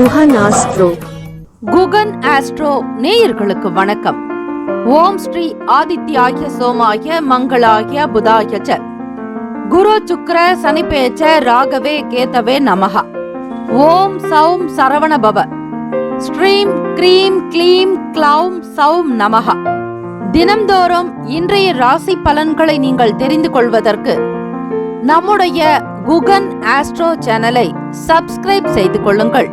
Guhan astro. Guhan astro நேயர்களுக்கு வணக்கம். ஓம் ஸ்ரீ ஆதித்யாய சோமாய மங்களாய புதாய ச குரு சுக்ர சனிபேச்ச ராகவே கேதவே நமஹ. ஓம் சௌம் சரவண பவ. ஸ்ரீம் க்ரீம் க்ளீம் க்ளௌம் சௌம் நமஹ. தினம்தோறும் இன்றைய ராசி பலன்களை நீங்கள் தெரிந்து கொள்வதற்கு நம்முடைய குகன் ஆஸ்ட்ரோ சேனலை சப்ஸ்கிரைப் செய்து கொள்ளுங்கள்.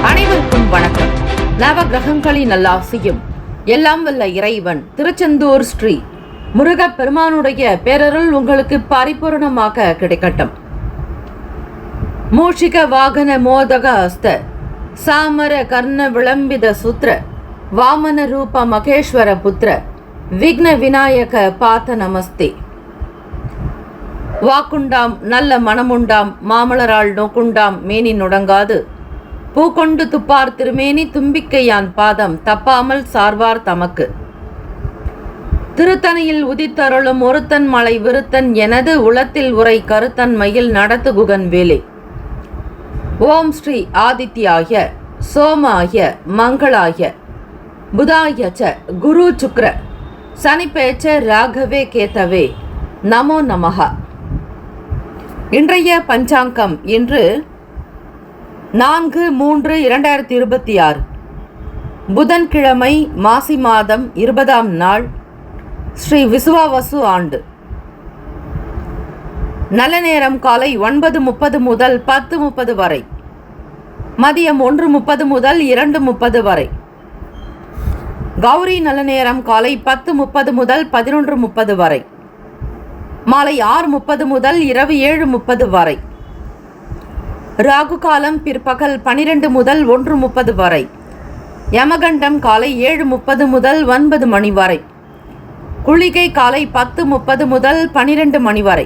அனைவருக்கும் வணக்கம். நவ கிரகங்களின் நல்லாசியும் எல்லாம் வல்ல இறைவன் திருச்செந்தூர் ஸ்ரீ முருகப் பெருமானுடைய பேரருள் உங்களுக்கு பரிபூர்ணமாக கிடைக்கட்டும். மூஷிக வாகன மோதக அஸ்த சாமர கர்ண விளம்பித சுத்ர வாமன ரூப மகேஸ்வர புத்திர விக்ன விநாயக பாத நமஸ்தே. வாக்குண்டாம் நல்ல மனமுண்டாம் மாமலரால் நோக்குண்டாம் மேனி நுடங்காது பூக்கொண்டு துப்பார் திருமேனி தும்பிக்கையான் பாதம் தப்பாமல் சார்வார் தமக்கு. திருத்தணியில் உதித்தருளும் ஒருத்தன் மலை விருத்தன் எனது உளத்தில் உரை கருத்தன் மயில் நடத்து குகன் வேலை. ஓம் ஸ்ரீ ஆதித்யாய சோமாய மங்களாய புதாய ச குரு சுக்ர சனிபேச்ச ராகவே கேதவே நமோ நமஹ. இன்றைய பஞ்சாங்கம் இன்று 4/3/2026 புதன்கிழமை மாசி மாதம் 20ஆம் நாள் ஸ்ரீ விசுவாவசு ஆண்டு. நல்ல நேரம் காலை 9:30 முதல் 10:30 வரை, மதியம் 1:30 முதல் 2:30 வரை. கௌரி நல்ல நேரம் காலை 10:30 முதல் 11:30 வரை, மாலை 6:30 முதல் இரவு 7:30 வரை. ராகு காலம் பிற்பகல் 12 முதல் 1:30 வரை. யமகண்டம் காலை 7:30 முதல் 9 மணி வரை. குளிகை காலை 10:30 முதல் 12 மணி வரை.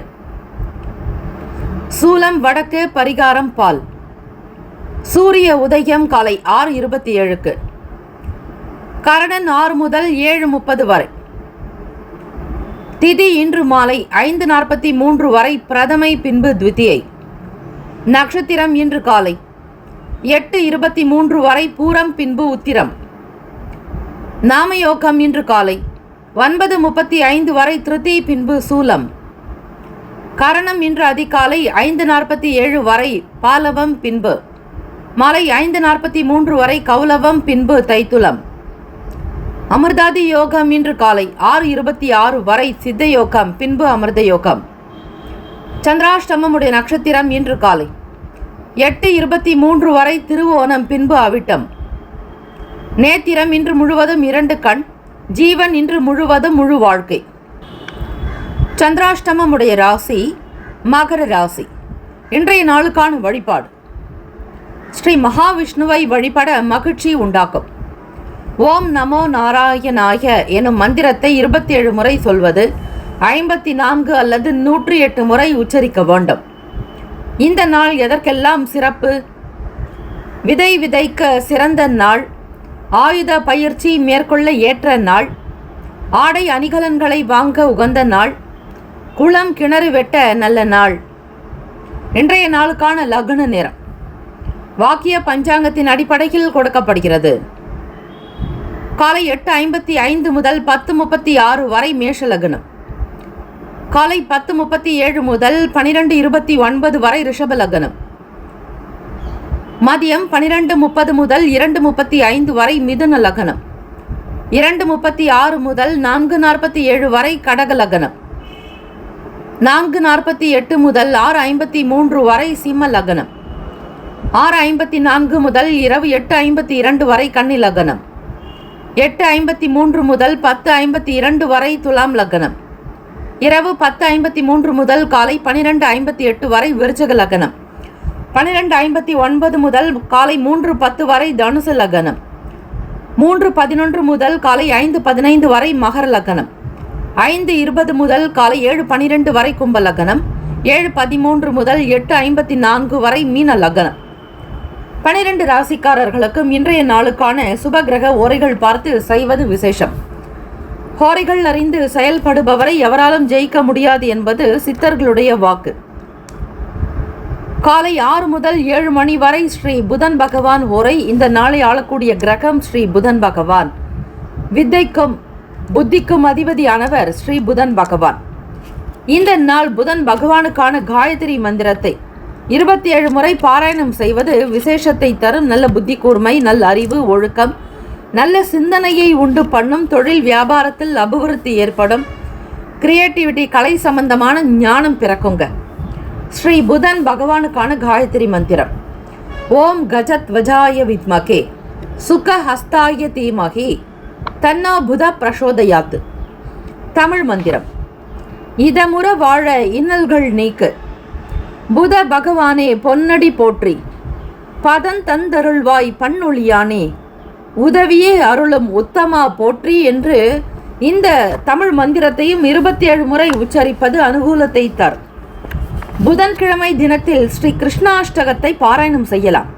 சூலம் வடக்கு, பரிகாரம் பால். சூரிய உதயம் காலை 6:27க்கு. கரணன் 6 முதல் 7:30 வரை. திதி இன்று மாலை 5:43 வரை பிரதமை, பின்பு த்விதியை. நட்சத்திரம் இன்று காலை 8:23 வரை பூரம், பின்பு உத்திரம். நாமயோகம் இன்று காலை 9:35 வரை திருதி, பின்பு சூலம். கரணம் இன்று அதிகாலை 5:47 வரை பாலவம், பின்பு மாலை 5:43 வரை கௌலவம், பின்பு தைத்துலம். அமிர்தாதி யோகம் இன்று காலை 6:26 வரை சித்த யோகம், பின்பு அமிர்த யோகம். சந்திராஷ்டமமுடைய நட்சத்திரம் இன்று காலை 8:23 வரை திருவோணம், பின்பு அவிட்டம். நேத்திரம் இன்று முழுவதும் 2 கண். ஜீவன் இன்று முழுவதும் முழு வாழ்க்கை. சந்திராஷ்டமமுடைய ராசி மகர ராசி. இன்றைய நாளுக்கான வழிபாடு: ஸ்ரீ மகாவிஷ்ணுவை வழிபட மகிழ்ச்சி உண்டாக்கும். ஓம் நமோ நாராயணாய எனும் மந்திரத்தை 27 முறை சொல்வது, 54 அல்லது 108 முறை உச்சரிக்க வேண்டும். இந்த நாள் எதற்கெல்லாம் சிறப்பு? விதை விதைக்க சிறந்த நாள், ஆயுத பயிற்சி மேற்கொள்ள ஏற்ற நாள், ஆடை அணிகலன்களை வாங்க உகந்த நாள், குளம் கிணறு வெட்ட நல்ல நாள். இன்றைய நாளுக்கான லக்ன நேரம் வாக்கிய பஞ்சாங்கத்தின் அடிப்படையில் கொடுக்கப்படுகிறது. காலை 8:55 முதல் 10:36 வரை மேஷ லக்னம். காலை 10:37 முதல் 12:29 வரை ரிஷப லக்னம். மதியம் 12:30 முதல் 2:35 வரை மிதுன லக்னம். 2:36 முதல் 4:47 வரை கடக லக்னம். 4:48 முதல் 6:53 வரை சிம்ம லக்னம். 6:54 முதல் இரவு 8:52 வரை கன்னி லக்னம். 8:53 முதல் 10:52 வரை துலாம் லக்னம். இரவு 10:53 முதல் காலை 12:58 வரை விருச்சக லக்னம். 12:59 முதல் காலை 3:10 வரை தனுசு லக்னம். 3:11 முதல் காலை 5:15 வரை மகர லக்னம். 5:20 முதல் காலை 7:12 வரை கும்ப லக்னம். 7:13 முதல் 8:54 வரை மீன லக்னம். 12 ராசிக்காரர்களுக்கும் இன்றைய நாளுக்கான சுபகிரக ஓரைகள் பார்த்து செய்வது விசேஷம். ஹோரைகள் அறிந்து செயல்படுபவரை எவராலும் ஜெயிக்க முடியாது என்பது சித்தர்களுடைய வாக்கு. காலை 6 முதல் 7 மணி வரை ஸ்ரீ புதன் பகவான் ஹோரை. இந்த நாளை ஆளக்கூடிய கிரகம் ஸ்ரீ புதன் பகவான். வித்தைக்கும் புத்திக்கும் அதிபதியானவர் ஸ்ரீ புதன் பகவான். இந்த நாள் புதன் பகவானுக்கான காயத்ரி மந்திரத்தை 27 முறை பாராயணம் செய்வது விசேஷத்தை தரும். நல்ல புத்தி கூர்மை, நல்ல அறிவு, ஒழுக்கம், நல்ல சிந்தனையை உண்டு பண்ணும். தொழில் வியாபாரத்தில் அபிவிருத்தி ஏற்படும். கிரியேட்டிவிட்டி, கலை சம்பந்தமான ஞானம் பிறக்குங்க. ஸ்ரீ புதன் பகவானுக்கான காயத்ரி மந்திரம். ஓம் கஜத்வஜாய வித்மகே சுகஹஸ்தாய தீமகி தன்னோ புத பிரசோதயாத்து. தமிழ் மந்திரம். இதமுற வாழ இன்னல்கள் நீக்கு, புத பகவானே பொன்னடி போற்றி, பதந்தந்தருள்வாய் பன்னொழியானே, உதவியே அருளும் உத்தமா போற்றி என்று இந்த தமிழ் மந்திரத்தையும் 27 முறை உச்சரிப்பது அனுகூலத்தை தரும். புதன்கிழமை தினத்தில் ஸ்ரீ கிருஷ்ணாஷ்டகத்தை பாராயணம் செய்யலாம்.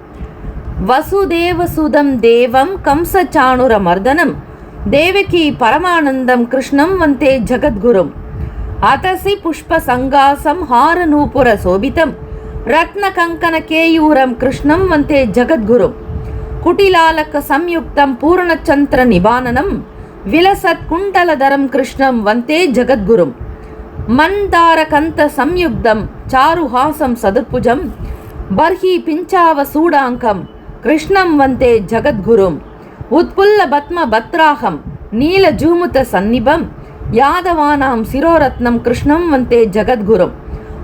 வசுதேவசுதம் தேவம் கம்சச்சாணுர மர்தனம் தேவகி பரமானந்தம் கிருஷ்ணம் வந்தே ஜகத்குரும் அதசி புஷ்ப சங்காசம் ஹாரநூபுர சோபிதம் ரத்ன கங்கன கேயூரம் கிருஷ்ணம் வந்தே ஜகத்குரும் குட்டிலாலக்க சம்யுக்தம் பூர்ணச்சந்திர நிபானனம் விலசத் குண்டலதரம் கிருஷ்ணம் வந்தே ஜகத்குரும் மந்தார கந்த சம்யுக்தம் சாருஹாசம் சதுர்புஜம் பர்ஹி பிஞ்சாவ சூடாங்கம் கிருஷ்ணம் வந்தே ஜகத்குரும் உத்புல்ல பத்ம பத்ராகம் நீல ஜூமுத சந்நிபம் யாதவானாம் சிரோரத்னம் கிருஷ்ணம் வந்தே ஜகத்குரும்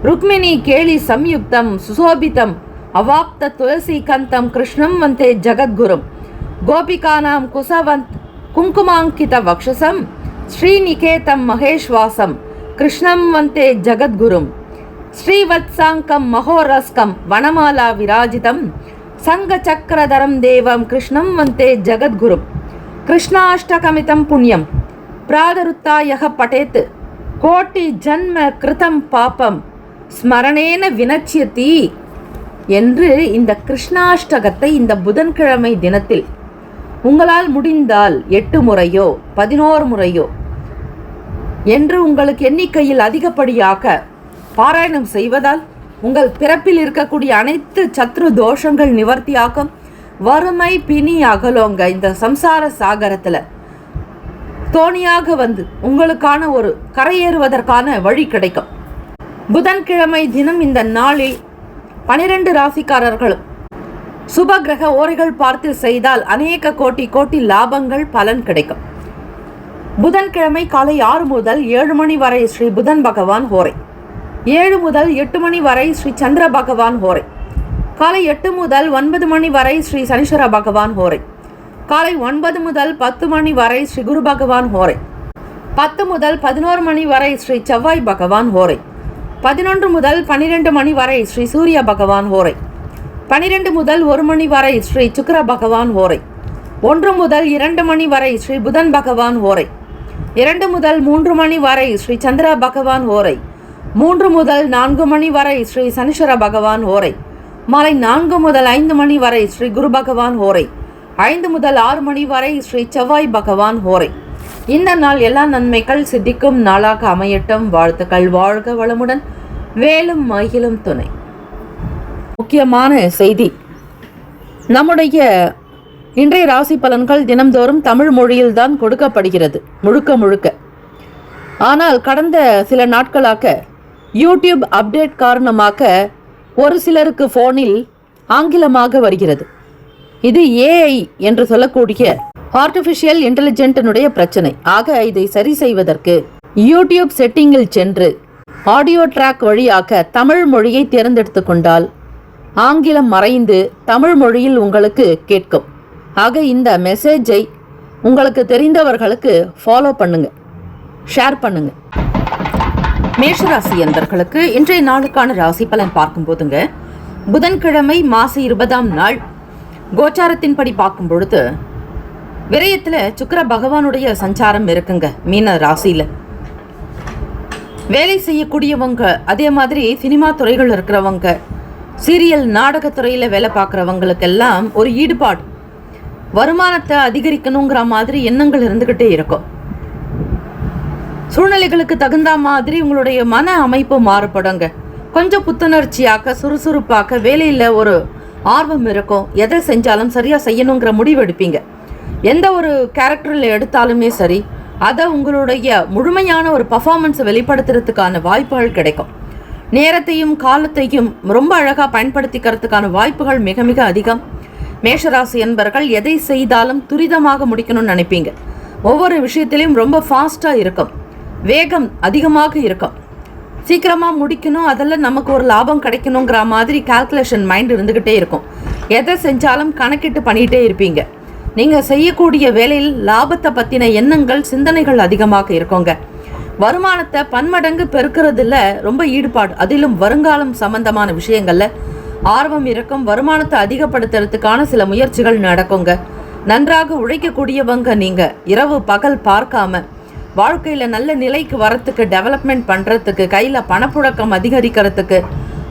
ருக்மிணி கேளி சம்யுக்தம் சுசோபிதம் அவாப்த துளசி கந்தம் கிருஷ்ணம் வந்தே ஜகத்குரும் கோபிகானாம் குசவந்த் குங்குமாங்கித வக்ஷசம் ஸ்ரீநிகேதம் மகேஷ்வாசம் கிருஷ்ணம் வந்தே ஜகத்குரும் ஸ்ரீவத்சாங்கம் மகோரஸ்கம் வனமாலா விராஜிதம் சங்க சக்கரதரம் தேவம் கிருஷ்ணம் வந்தே ஜகத்குரும் கிருஷ்ணாஷ்டகமிதம் புண்ணியம் பிராதருத்தாயக படேத் கோட்டி ஜன்ம கிருதம் பாபம் ஸ்மரணேன வினச்சியதி என்று இந்த கிருஷ்ணாஷ்டகத்தை இந்த புதன்கிழமை தினத்தில் உங்களால் முடிந்தால் 8 முறையோ 11 முறையோ என்று உங்களுக்கு எண்ணிக்கையில் அதிகப்படியாக பாராயணம் செய்வதால் உங்கள் பிறப்பில் இருக்கக்கூடிய அனைத்து சத்ரு தோஷங்கள் நிவர்த்தியாகும். வறுமை பிணி அகலோங்க. இந்த சம்சார சாகரத்தில் தோணியாக வந்து உங்களுக்கான ஒரு கரையேறுவதற்கான வழி கிடைக்கும். புதன்கிழமை தினம் இந்த நாளில் 12 ராசிக்காரர்களும் சுப கிரக ஓரைகள் பார்த்து செய்தால் அநேக கோட்டி லாபங்கள் பலன் கிடைக்கும். புதன்கிழமை காலை 6 முதல் 7 மணி வரை ஸ்ரீ புதன் பகவான் ஹோரை. 7 முதல் 8 மணி வரை ஸ்ரீ சந்திர பகவான் ஹோரை. காலை 8 முதல் 9 மணி வரை ஸ்ரீ சனீஸ்வர பகவான் ஹோரை. காலை 9 முதல் 10 மணி வரை ஸ்ரீ குரு பகவான் ஹோரை. 10 முதல் 11 மணி வரை ஸ்ரீ செவ்வாய் பகவான் ஹோரை. 11 முதல் 12 மணி வரை ஸ்ரீ சூரிய பகவான் ஹோரை. 12 முதல் 1 மணி வரை ஸ்ரீ சுக்கிர பகவான் ஹோரை. 1 முதல் 2 மணி வரை ஸ்ரீ புதன் பகவான் ஹோரை. 2 முதல் 3 மணி வரை ஸ்ரீ சந்திர பகவான் ஹோரை. 3 முதல் 4 மணி வரை ஸ்ரீ சனீஸ்வர பகவான் ஹோரை. மாலை 4 முதல் 5 மணி வரை ஸ்ரீ குரு பகவான் ஹோரை. 5 முதல் 6 மணி வரை ஸ்ரீ செவ்வாய் பகவான் ஹோரை. இந்த நாள் எல்லா நன்மைகள் சித்திக்கும் நாளாக அமையட்டும். வாழ்த்துக்கள். வாழ்க வளமுடன். வேலும் மகிழும் துணை. முக்கியமான செய்தி. நம்முடைய இன்றைய ராசி பலன்கள் தினம்தோறும் தமிழ் மொழியில்தான் கொடுக்கப்படுகிறது முழுக்க. ஆனால் கடந்த சில நாட்களாக யூடியூப் அப்டேட் காரணமாக ஒரு சிலருக்கு ஃபோனில் ஆங்கிலமாக வருகிறது. இது ஏஐ என்று சொல்லக்கூடிய ஆர்டிஃபிஷியல் இன்டெலிஜென்ட்டினுடைய பிரச்சனை. ஆக இதை சரி செய்வதற்கு யூடியூப் செட்டிங்கில் சென்று ஆடியோ ட்ராக் வழியாக தமிழ் மொழியை தேர்ந்தெடுத்து கொண்டால் ஆங்கிலம் மறைந்து தமிழ் மொழியில் உங்களுக்கு கேட்கும். ஆக இந்த மெசேஜை உங்களுக்கு தெரிந்தவர்களுக்கு ஃபாலோ பண்ணுங்க, ஷேர் பண்ணுங்க. மேஷராசி அன்பர்களுக்கு இன்றைய நாளுக்கான ராசி பலன் பார்க்கும் போதுங்க, புதன்கிழமை மாச 20ஆம் நாள் கோச்சாரத்தின்படி பார்க்கும் பொழுது விரயத்தில் சுக்கிர பகவானுடைய சஞ்சாரம் இருக்குங்க. மீன ராசியில் வேலை செய்யக்கூடியவங்க, அதே மாதிரி சினிமா துறைகள் இருக்கிறவங்க, சீரியல் நாடகத்துறையில் வேலை பார்க்குறவங்களுக்கெல்லாம் ஒரு ஈடுபாடு, வருமானத்தை அதிகரிக்கணுங்கிற மாதிரி எண்ணங்கள் இருந்துக்கிட்டே இருக்கும். சூழ்நிலைகளுக்கு தகுந்த மாதிரி உங்களுடைய மன அமைப்பு மாறுபடுங்க. கொஞ்சம் புத்துணர்ச்சியாக்க, சுறுசுறுப்பாக்க, வேலையில் ஒரு ஆர்வம் இருக்கும். எதை செஞ்சாலும் சரியாக செய்யணுங்கிற முடிவு எடுப்பீங்க. எந்த ஒரு கேரக்டரில் எடுத்தாலுமே சரி, அதை உங்களுடைய முழுமையான ஒரு பர்ஃபார்மன்ஸை வெளிப்படுத்துறதுக்கான வாய்ப்புகள் கிடைக்கும். நேரத்தையும் காலத்தையும் ரொம்ப அழகாக பயன்படுத்திக்கிறதுக்கான வாய்ப்புகள் மிக மிக அதிகம். மேஷராசி என்பர்கள் எதை செய்தாலும் துரிதமாக முடிக்கணும்னு நினைப்பீங்க. ஒவ்வொரு விஷயத்திலையும் ரொம்ப ஃபாஸ்ட்டாக இருக்கும், வேகம் அதிகமாக இருக்கும். சீக்கிரமாக முடிக்கணும், அதில் நமக்கு ஒரு லாபம் கிடைக்கணுங்கிற மாதிரி கால்குலேஷன் மைண்ட் இருந்துக்கிட்டே இருக்கும். எதை செஞ்சாலும் கணக்கிட்டு பண்ணிகிட்டே இருப்பீங்க. நீங்கள் செய்யக்கூடிய வேலையில் லாபத்தை பற்றின எண்ணங்கள், சிந்தனைகள் அதிகமாக இருக்குங்க. வருமானத்தை பன்மடங்கு பெருக்கிறதுல ரொம்ப ஈடுபாடு, அதிலும் வருங்காலம் சம்பந்தமான விஷயங்களில் ஆர்வம் இருக்கும். வருமானத்தை அதிகப்படுத்துறதுக்கான சில முயற்சிகள் நடக்குங்க. நன்றாக உழைக்கக்கூடியவங்க நீங்கள். இரவு பகல் பார்க்காம வாழ்க்கையில் நல்ல நிலைக்கு வரத்துக்கு, டெவலப்மெண்ட் பண்ணுறதுக்கு, கையில் பணப்புழக்கம் அதிகரிக்கிறதுக்கு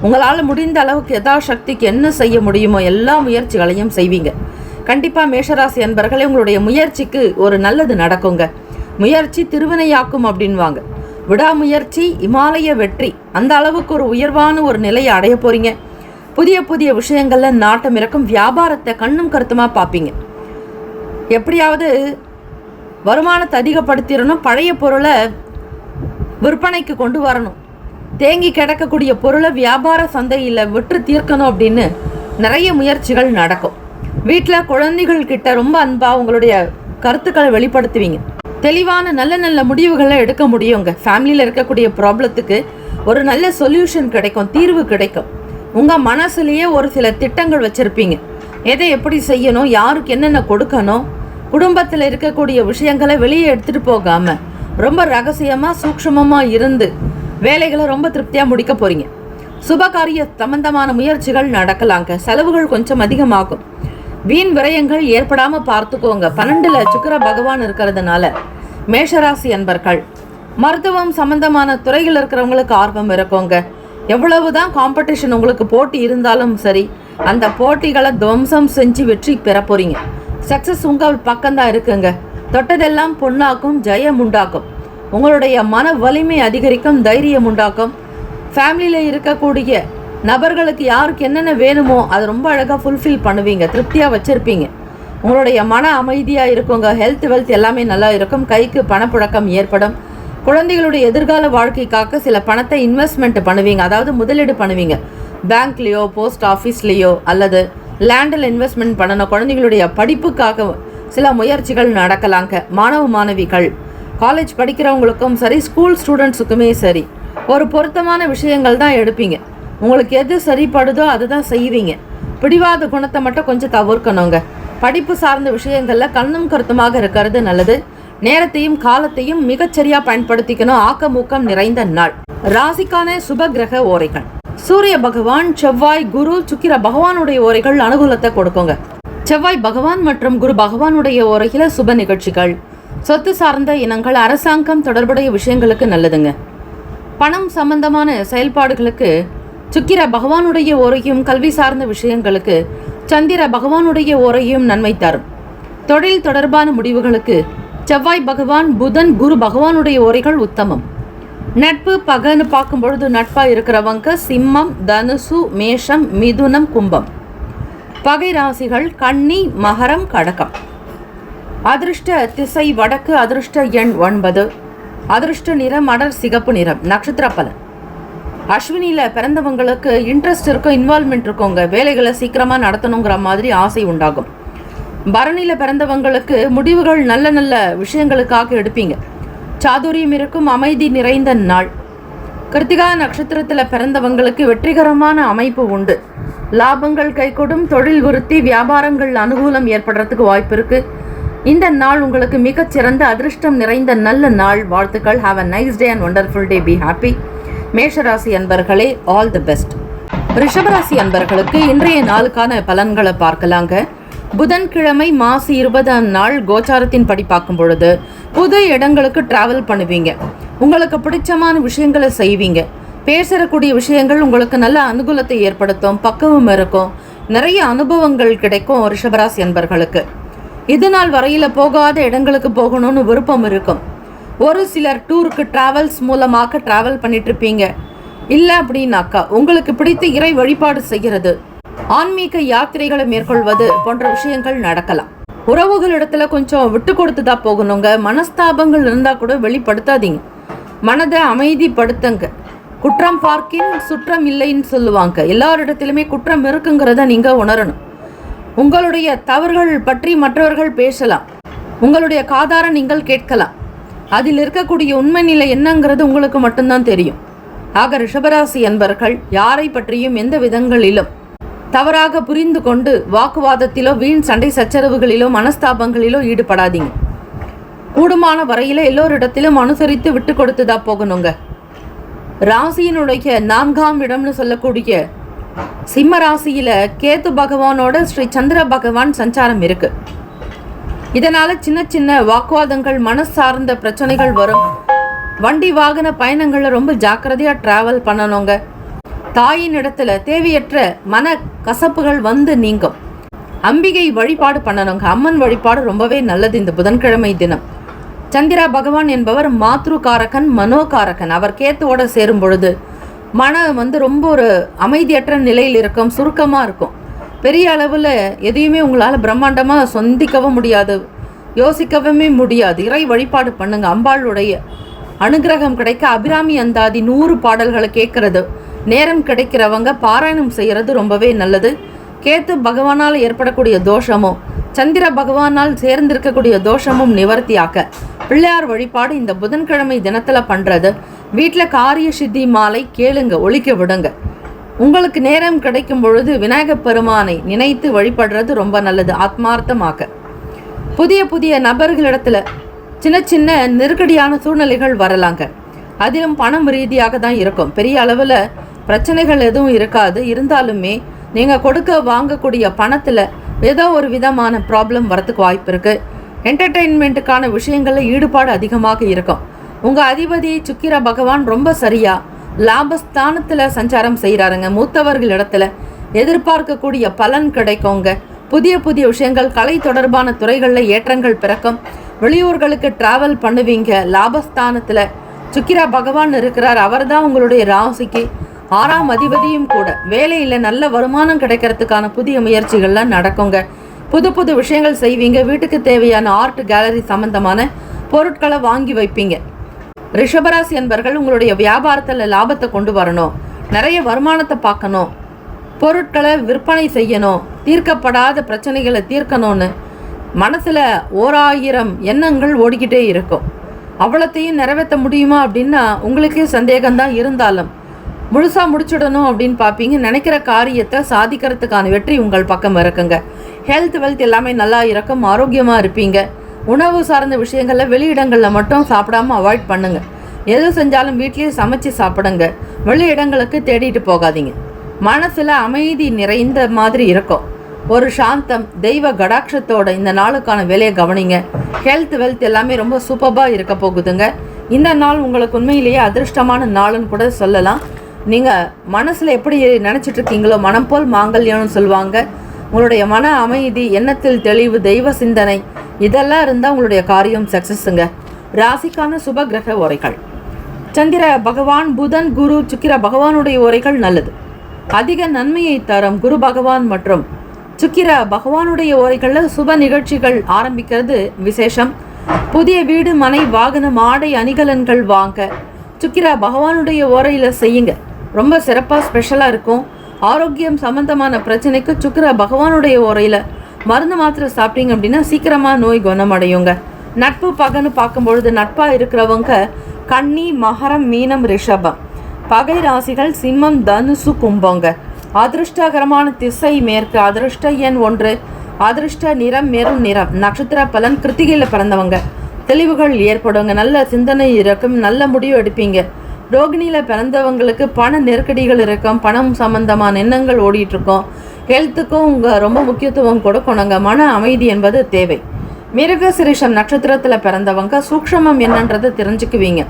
உங்களால் முடிந்த அளவுக்கு யதாசக்திக்கு என்ன செய்ய முடியுமோ எல்லா முயற்சிகளையும் செய்வீங்க. கண்டிப்பாக மேஷராசி அன்பர்களே, உங்களுடைய முயற்சிக்கு ஒரு நல்லது நடக்குங்க. முயற்சி திருவினையாக்கும் அப்படின்வாங்க. விடாமுயற்சி இமாலய வெற்றி. அந்த அளவுக்கு ஒரு உயர்வான ஒரு நிலையை அடைய போகிறீங்க. புதிய புதிய விஷயங்களில் நாட்டம் இருக்கும். வியாபாரத்தை கண்ணும் கருத்துமாக பார்ப்பீங்க. எப்படியாவது வருமானத்தை அதிகப்படுத்திடணும், பழைய பொருளை விற்பனைக்கு கொண்டு வரணும், தேங்கி கிடக்கக்கூடிய பொருளை வியாபார சந்தையில் விற்று தீர்க்கணும் அப்படின்னு நிறைய முயற்சிகள் நடக்கும். வீட்டில் குழந்தைகள் கிட்ட ரொம்ப அன்பாக உங்களுடைய கருத்துக்களை வெளிப்படுத்துவீங்க. தெளிவான நல்ல நல்ல முடிவுகளை எடுக்க முடியுங்க. ஃபேமிலியில் இருக்கக்கூடிய ப்ராப்ளத்துக்கு ஒரு நல்ல சொல்யூஷன் கிடைக்கும், தீர்வு கிடைக்கும். உங்கள் மனசுலேயே ஒரு சில திட்டங்கள் வச்சுருப்பீங்க. எதை எப்படி செய்யணும், யாருக்கு என்னென்ன கொடுக்கணும், குடும்பத்தில் இருக்கக்கூடிய விஷயங்களை வெளியே எடுத்துகிட்டு போகாமல் ரொம்ப ரகசியமாக சூக்ஷ்மமாக இருந்து வேலைகளை ரொம்ப திருப்தியாக முடிக்க போகிறீங்க. சுபகாரிய சம்பந்தமான முயற்சிகள் நடக்கலாங்க. செலவுகள் கொஞ்சம் அதிகமாகும். வீண் விரயங்கள் ஏற்படாமல் பார்த்துக்கோங்க. 12ல் சுக்கிர பகவான் இருக்கிறதுனால மேஷராசி அன்பர்கள் மருத்துவம் சம்பந்தமான துறையில் இருக்கிறவங்களுக்கு ஆர்வம் இருக்குங்க. எவ்வளவுதான் காம்படிஷன், உங்களுக்கு போட்டி இருந்தாலும் சரி, அந்த போட்டிகளை துவம்சம் செஞ்சு வெற்றி பெற போறீங்க. சக்சஸ் உங்கள் பக்கம்தான் இருக்குங்க. தொட்டதெல்லாம் பொண்ணாக்கும், ஜெயம் உண்டாக்கும். உங்களுடைய மன வலிமை அதிகரிக்கும், தைரியம் உண்டாக்கும். ஃபேமிலியில் இருக்கக்கூடிய நபர்களுக்கு யாருக்கு என்னென்ன வேணுமோ அதை ரொம்ப அழகாக ஃபுல்ஃபில் பண்ணுவீங்க, திருப்தியாக வச்சுருப்பீங்க. உங்களுடைய மன அமைதியாக இருக்குங்க. ஹெல்த் வெல்த் எல்லாமே நல்லா இருக்கும். கைக்கு பணப்புழக்கம் ஏற்படும். குழந்தைகளுடைய எதிர்கால வாழ்க்கைக்காக சில பணத்தை இன்வெஸ்ட்மெண்ட் பண்ணுவீங்க, அதாவது முதலீடு பண்ணுவீங்க. பேங்க்லேயோ போஸ்ட் ஆஃபீஸ்லேயோ அல்லது லேண்டில் இன்வெஸ்ட்மெண்ட் பண்ணணும். குழந்தைகளுடைய படிப்புக்காக சில முயற்சிகள் நடக்கலாங்க. மாணவ மாணவிகள், காலேஜ் படிக்கிறவங்களுக்கும் சரி, ஸ்கூல் ஸ்டூடெண்ட்ஸுக்குமே சரி, ஒரு பொருத்தமான விஷயங்கள் தான் எடுப்பீங்க. உங்களுக்கு எது சரிப்படுதோ அதுதான் செய்வீங்க. பிடிவாத குணத்தை மட்டும் கொஞ்சம் தவிர்க்கணுங்க. படிப்பு சார்ந்த விஷயங்களில் கண்ணும் கருத்துமாக இருக்கிறது நல்லது. நேரத்தையும் காலத்தையும் மிகச்சரியாக பயன்படுத்திக்கணும். ஆக்கமூக்கம் நிறைந்த நாள். ராசிக்கான சுப கிரக ஓரைகள்: சூரிய பகவான், செவ்வாய், குரு, சுக்கிர பகவானுடைய ஓரைகள் அனுகூலத்தை கொடுக்குங்க. செவ்வாய் பகவான் மற்றும் குரு பகவானுடைய ஓரையில சுப நிகழ்ச்சிகள், சொத்து சார்ந்த இனங்கள், அரசாங்கம் தொடர்புடைய விஷயங்களுக்கு நல்லதுங்க. பணம் சம்பந்தமான செயல்பாடுகளுக்கு சுக்கிர பகவானுடைய ஓரையும், கல்வி சார்ந்த விஷயங்களுக்கு சந்திர பகவானுடைய ஓரையும் நன்மை தரும். தொழில் தொடர்பான முடிவுகளுக்கு செவ்வாய் பகவான், புதன், குரு பகவானுடைய ஓரைகள் உத்தமம். நட்பு பகன்னு பார்க்கும் பொழுது நட்பாக இருக்கிறவங்க சிம்மம், தனுசு, மேஷம், மிதுனம், கும்பம். பகை ராசிகள் கன்னி, மகரம், கடகம். அதிர்ஷ்ட திசை வடக்கு. அதிர்ஷ்ட எண் 9. அதிர்ஷ்ட நிறம் அடர் சிகப்பு நிறம். நட்சத்திர பலன்: அஸ்வினியில் பிறந்தவங்களுக்கு இன்ட்ரெஸ்ட் இருக்கும், இன்வால்மெண்ட் இருக்குங்க. வேலைகளை சீக்கிரமாக நடத்தணுங்கிற மாதிரி ஆசை உண்டாகும். பரணியில் பிறந்தவங்களுக்கு முடிவுகள் நல்ல நல்ல விஷயங்களுக்காக எடுப்பீங்க. சாதுரியம் இருக்கும், அமைதி நிறைந்த நாள். கிருத்திகா நட்சத்திரத்தில் பிறந்தவங்களுக்கு வெற்றிகரமான அமைப்பு உண்டு. லாபங்கள் கைகூடும். தொழில் விருத்தி, வியாபாரங்கள் அனுகூலம் ஏற்படுறதுக்கு வாய்ப்பு இருக்குது. இந்த நாள் உங்களுக்கு மிகச்சிறந்த அதிர்ஷ்டம் நிறைந்த நல்ல நாள். வாழ்த்துக்கள். Have a nice day and wonderful day. Be happy. மேஷராசி அன்பர்களே, ஆல் தி பெஸ்ட். ரிஷபராசி அன்பர்களுக்கு இன்றைய நாளுக்கான பலன்களை பார்க்கலாங்க. புதன்கிழமை மாசி 20ஆம் நாள் கோச்சாரத்தின் படி பார்க்கும் பொழுது புது இடங்களுக்கு டிராவல் பண்ணுவீங்க. உங்களுக்கு பிடிச்சமான விஷயங்களை செய்வீங்க. பேசக்கூடிய விஷயங்கள் உங்களுக்கு நல்ல அனுகூலத்தை ஏற்படுத்தும், பக்குவம் இருக்கும், நிறைய அனுபவங்கள் கிடைக்கும் ரிஷபராசி அன்பர்களுக்கு. இது நாள் வரையில் போகாத இடங்களுக்கு போகணும்னு விருப்பம் இருக்கும். ஒரு சிலர் டூருக்கு ட்ராவல்ஸ் மூலமாக ட்ராவல் பண்ணிட்டு இருப்பீங்க. இல்லை அப்படின்னாக்கா உங்களுக்கு பிடித்த இறை வழிபாடு செய்கிறது, ஆன்மீக யாத்திரைகளை மேற்கொள்வது போன்ற விஷயங்கள் நடக்கலாம். உறவுகளிடத்துல கொஞ்சம் விட்டு கொடுத்து தான் போகணுங்க. மனஸ்தாபங்கள் இருந்தால் கூட வெளிப்படுத்தாதீங்க, மனதை அமைதிப்படுத்துங்க. குற்றம் பார்க்கின் சுற்றம் இல்லைன்னு சொல்லுவாங்க. எல்லாரிடத்திலுமே குற்றம் இருக்குங்கிறத நீங்கள் உணரணும். உங்களுடைய தவறுகள் பற்றி மற்றவர்கள் பேசலாம், உங்களுடைய காதார நீங்கள் கேட்கலாம். அதில் இருக்கக்கூடிய உண்மை நிலை என்னங்கிறது உங்களுக்கு மட்டும்தான் தெரியும். ஆக ரிஷபராசி என்பர்கள் யாரை பற்றியும் எந்த விதங்களிலும் தவறாக புரிந்து கொண்டு வாக்குவாதத்திலோ வீண் சண்டை சச்சரவுகளிலோ மனஸ்தாபங்களிலோ ஈடுபடாதீங்க. கூடுமான வரையில எல்லோரிடத்திலும் அனுசரித்து விட்டு கொடுத்து தான் போகணுங்க. ராசியினுடைய 4ஆம் இடம்னு சொல்லக்கூடிய சிம்ம ராசியில கேத்து பகவானோட ஸ்ரீ சந்திர பகவான் சஞ்சாரம் இருக்கு. இதனால சின்ன சின்ன வாக்குவாதங்கள், மனசார்ந்த பிரச்சனைகள் வரும். வண்டி வாகன பயணங்கள்ல ரொம்ப ஜாக்கிரதையா டிராவல் பண்ணணுங்க. தாயின் இடத்துல தேவையற்ற மன கசப்புகள் வந்து நீங்கும். அம்பிகை வழிபாடு பண்ணணுங்க. அம்மன் வழிபாடு ரொம்பவே நல்லது இந்த புதன்கிழமை தினம். சந்திரா பகவான் என்பவர் மாத்ருகாரகன், மனோகாரகன். அவர் கேத்துவோட சேரும் பொழுது மனம் ரொம்ப ஒரு அமைதியற்ற நிலையில் இருக்கும், சுருக்கமாக இருக்கும். பெரிய அளவில் எதையுமே உங்களால் பிரம்மாண்டமாக சொந்திக்கவும் முடியாது, யோசிக்கவே முடியாது. இறை வழிபாடு பண்ணுங்க. அம்பாளுடைய அனுகிரகம் கிடைக்க அபிராமி அந்தாதி 100 பாடல்களை கேட்கறது, நேரம் கிடைக்கிறவங்க பாராயணம் செய்கிறது ரொம்பவே நல்லது. கேத்து பகவானால் ஏற்படக்கூடிய தோஷமும் சந்திர பகவானால் சேர்ந்திருக்கக்கூடிய தோஷமும் நிவர்த்தியாக்க பிள்ளையார் வழிபாடு இந்த புதன்கிழமை தினத்தில் பண்ணுறது. வீட்டில் காரிய சித்தி மாலை கேளுங்க, ஒழிக்க விடுங்க. உங்களுக்கு நேரம் கிடைக்கும் பொழுது விநாயகப் பெருமானை நினைத்து வழிபடுறது ரொம்ப நல்லது, ஆத்மார்த்தமாக. புதிய புதிய நபர்களிடத்துல சின்ன சின்ன நெருக்கடியான சூழ்நிலைகள் வரலாங்க. அதிலும் பணம் ரீதியாக தான் இருக்கும். பெரிய அளவில் பிரச்சனைகள் எதுவும் இருக்காது. இருந்தாலுமே நீங்கள் கொடுக்க வாங்கக்கூடிய பணத்தில் ஏதோ ஒரு விதமான ப்ராப்ளம் வரத்துக்கு வாய்ப்பு இருக்குது. என்டர்டெயின்மெண்ட்டுக்கான விஷயங்களில் ஈடுபாடு அதிகமாக இருக்கும். உங்கள் அதிபதி சுக்கிர பகவான் ரொம்ப சரியாக லாபஸ்தானத்தில் சஞ்சாரம் செய்கிறாருங்க. மூத்தவர்களிடத்துல எதிர்பார்க்கக்கூடிய பலன் கிடைக்குங்க. புதிய புதிய விஷயங்கள், கலை தொடர்பான துறைகளில் ஏற்றங்கள் பிறக்கும். வெளியூர்களுக்கு டிராவல் பண்ணுவீங்க. லாபஸ்தானத்தில் சுக்கிர பகவான் இருக்கிறார். அவர் தான் உங்களுடைய ராசிக்கு 6ஆம் அதிபதியும் கூட. வேலையில் நல்ல வருமானம் கிடைக்கிறதுக்கான புதிய முயற்சிகள்லாம் நடக்குங்க. புது புது விஷயங்கள் செய்வீங்க. வீட்டுக்கு தேவையான ஆர்ட் கேலரி சம்பந்தமான பொருட்களை வாங்கி வைப்பீங்க. ரிஷபராசி என்பர்கள் உங்களுடைய வியாபாரத்தில் லாபத்தை கொண்டு வரணும், நிறைய வருமானத்தை பார்க்கணும், பொருட்களை விற்பனை செய்யணும், தீர்க்கப்படாத பிரச்சனைகளை தீர்க்கணும்னு மனசில் 1000 எண்ணங்கள் ஓடிக்கிட்டே இருக்கும். அவ்வளோத்தையும் நிறைவேற்ற முடியுமா அப்படின்னா உங்களுக்கே சந்தேகம்தான். இருந்தாலும் முழுசாக முடிச்சுடணும் அப்படின்னு பார்ப்பீங்க. நினைக்கிற காரியத்தை சாதிக்கிறதுக்கான வெற்றி உங்கள் பக்கம் இருக்குங்க. ஹெல்த் வெல்த் எல்லாமே நல்லா இருக்கும், ஆரோக்கியமாக இருப்பீங்க. உணவு சார்ந்த விஷயங்களில் வெளியிடங்களில் மட்டும் சாப்பிடாமல் அவாய்ட் பண்ணுங்கள். எது செஞ்சாலும் வீட்லேயே சமைச்சு சாப்பிடுங்க. வெளி இடங்களுக்கு தேடிட்டு போகாதீங்க. மனசில் அமைதி நிறைந்த மாதிரி இருக்கும். ஒரு சாந்தம், தெய்வ கடாட்சத்தோட இந்த நாளுக்கான வேலையை கவனிங்க. ஹெல்த் வெல்த் எல்லாமே ரொம்ப சூப்பராக இருக்க போகுதுங்க. இந்த நாள் உங்களுக்கு உண்மையிலேயே அதிர்ஷ்டமான நாளுன்னு கூட சொல்லலாம். நீங்கள் மனசில் எப்படி நினச்சிட்டு இருக்கீங்களோ மனம் போல் மாங்கல்யம்னு சொல்லுவாங்க. உங்களுடைய மன அமைதி, எண்ணத்தில் தெளிவு, தெய்வ சிந்தனை இதெல்லாம் இருந்தால் உங்களுடைய காரியம் சக்ஸஸுங்க. ராசிக்கான சுப கிரக உரைகள். சந்திர பகவான், புதன், குரு, சுக்கிர பகவானுடைய உரைகள் நல்லது, அதிக நன்மையை தரும். குரு பகவான் மற்றும் சுக்கிர பகவானுடைய உரைகளில் சுப நிகழ்ச்சிகள் ஆரம்பிக்கிறது விசேஷம். புதிய வீடு, மனை, வாகனம், ஆடை, அணிகலன்கள் வாங்க சுக்கிர பகவானுடைய உரையில் செய்யுங்க. ரொம்ப சிறப்பாக ஸ்பெஷலாக இருக்கும். ஆரோக்கியம் சம்பந்தமான பிரச்சனைக்கு சுக்கிர பகவானுடைய உரையில் மருந்து மாத்திரை சாப்பிட்டீங்க அப்படின்னா சீக்கிரமாக நோய் குணமடையுங்க. நட்பு பகன்னு பார்க்கும்பொழுது நட்பாக இருக்கிறவங்க கன்னி, மகரம், மீனம், ரிஷபம். பகை ராசிகள் சிம்மம், தனுசு, கும்பங்க. அதிருஷ்டகரமான திசை மேற்கு. அதிருஷ்ட எண் 1. அதிருஷ்ட நிறம் மெரும் நிறம். நட்சத்திர பலன் கிருத்திகையில் பிறந்தவங்க. தெளிவுகள் ஏற்படுங்க. நல்ல சிந்தனை இருக்கும். நல்ல முடிவு எடுப்பீங்க. ரோகிணியில் பிறந்தவங்களுக்கு பண நெருக்கடிகள் இருக்கும். பணம் சம்பந்தமான எண்ணங்கள் ஓடிட்டுருக்கோம். ஹெல்த்துக்கும் உங்கள் ரொம்ப முக்கியத்துவம் கொடுக்கணுங்க. மன அமைதி என்பது தேவை. மிருகசிரிஷம் நட்சத்திரத்தில் பிறந்தவங்க சூக்ஷமம் என்னன்றதை தெரிஞ்சுக்குவீங்க.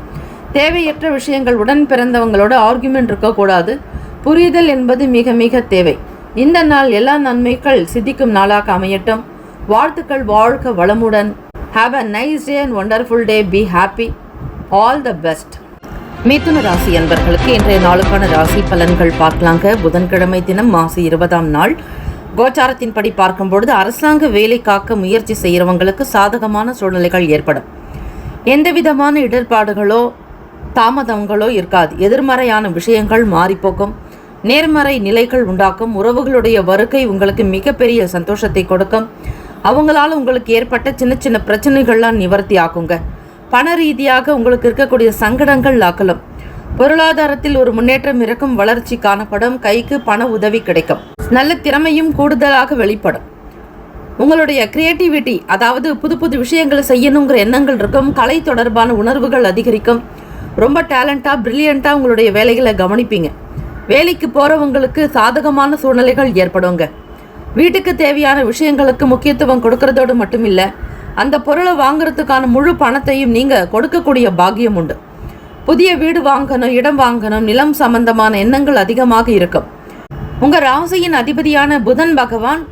தேவையற்ற விஷயங்கள், உடன் பிறந்தவங்களோட ஆர்குமெண்ட் இருக்கக்கூடாது. புரிதல் என்பது மிக மிக தேவை. இந்த நாள் எல்லா நன்மைகள் சித்திக்கும் நாளாக அமையட்டும். வாழ்த்துக்கள். வாழ்க வளமுடன். Have a nice day and wonderful day. Be happy. All the best. மிதுன ராசி அன்பர்களுக்கு இன்றைய நாளுக்கான ராசி பலன்கள் பார்க்கலாங்க. புதன்கிழமை தினம் மாசி 20ஆம் நாள். கோச்சாரத்தின்படி பார்க்கும்பொழுது அரசாங்க வேலை காக்க முயற்சி செய்கிறவங்களுக்கு சாதகமான சூழ்நிலைகள் ஏற்படும். எந்த விதமான இடர்பாடுகளோ தாமதங்களோ இருக்காது. எதிர்மறையான விஷயங்கள் மாறிப்போக்கும். நேர்மறை நிலைகள் உண்டாக்கும். உறவுகளுடைய வருகை உங்களுக்கு மிகப்பெரிய சந்தோஷத்தை கொடுக்கும். அவங்களால உங்களுக்கு ஏற்பட்ட சின்ன சின்ன பிரச்சனைகள்லாம் நிவர்த்தி ஆக்குங்க. பண ரீதியாக உங்களுக்கு இருக்கக்கூடிய சங்கடங்கள் ஆக்கலாம். பொருளாதாரத்தில் ஒரு முன்னேற்றம் இருக்கும். வளர்ச்சி காணப்படும். கைக்கு பண உதவி கிடைக்கும். நல்ல திறமையும் கூடுதலாக வெளிப்படும். உங்களுடைய கிரியேட்டிவிட்டி, அதாவது புது புது விஷயங்களை செய்யணுங்கிற எண்ணங்கள் இருக்கும். கலை தொடர்பான உணர்வுகள் அதிகரிக்கும். ரொம்ப டேலண்டாக பிரில்லியண்ட்டாக உங்களுடைய வேலைகளை கவனிப்பீங்க. வேலைக்கு போகிறவங்களுக்கு சாதகமான சூழ்நிலைகள் ஏற்படுங்க. வீட்டுக்கு தேவையான விஷயங்களுக்கு முக்கியத்துவம் கொடுக்கறதோடு மட்டும் இல்லை, அந்த பொருளை வாங்குறதுக்கான முழு பணத்தையும் நீங்கள் கொடுக்கக்கூடிய பாக்கியம் உண்டு. புதிய வீடு வாங்கணும், இடம் வாங்கணும், நிலம் சம்பந்தமான எண்ணங்கள் அதிகமாக இருக்கும். உங்கள் ராசியின் அதிபதியான புதன் பகவான்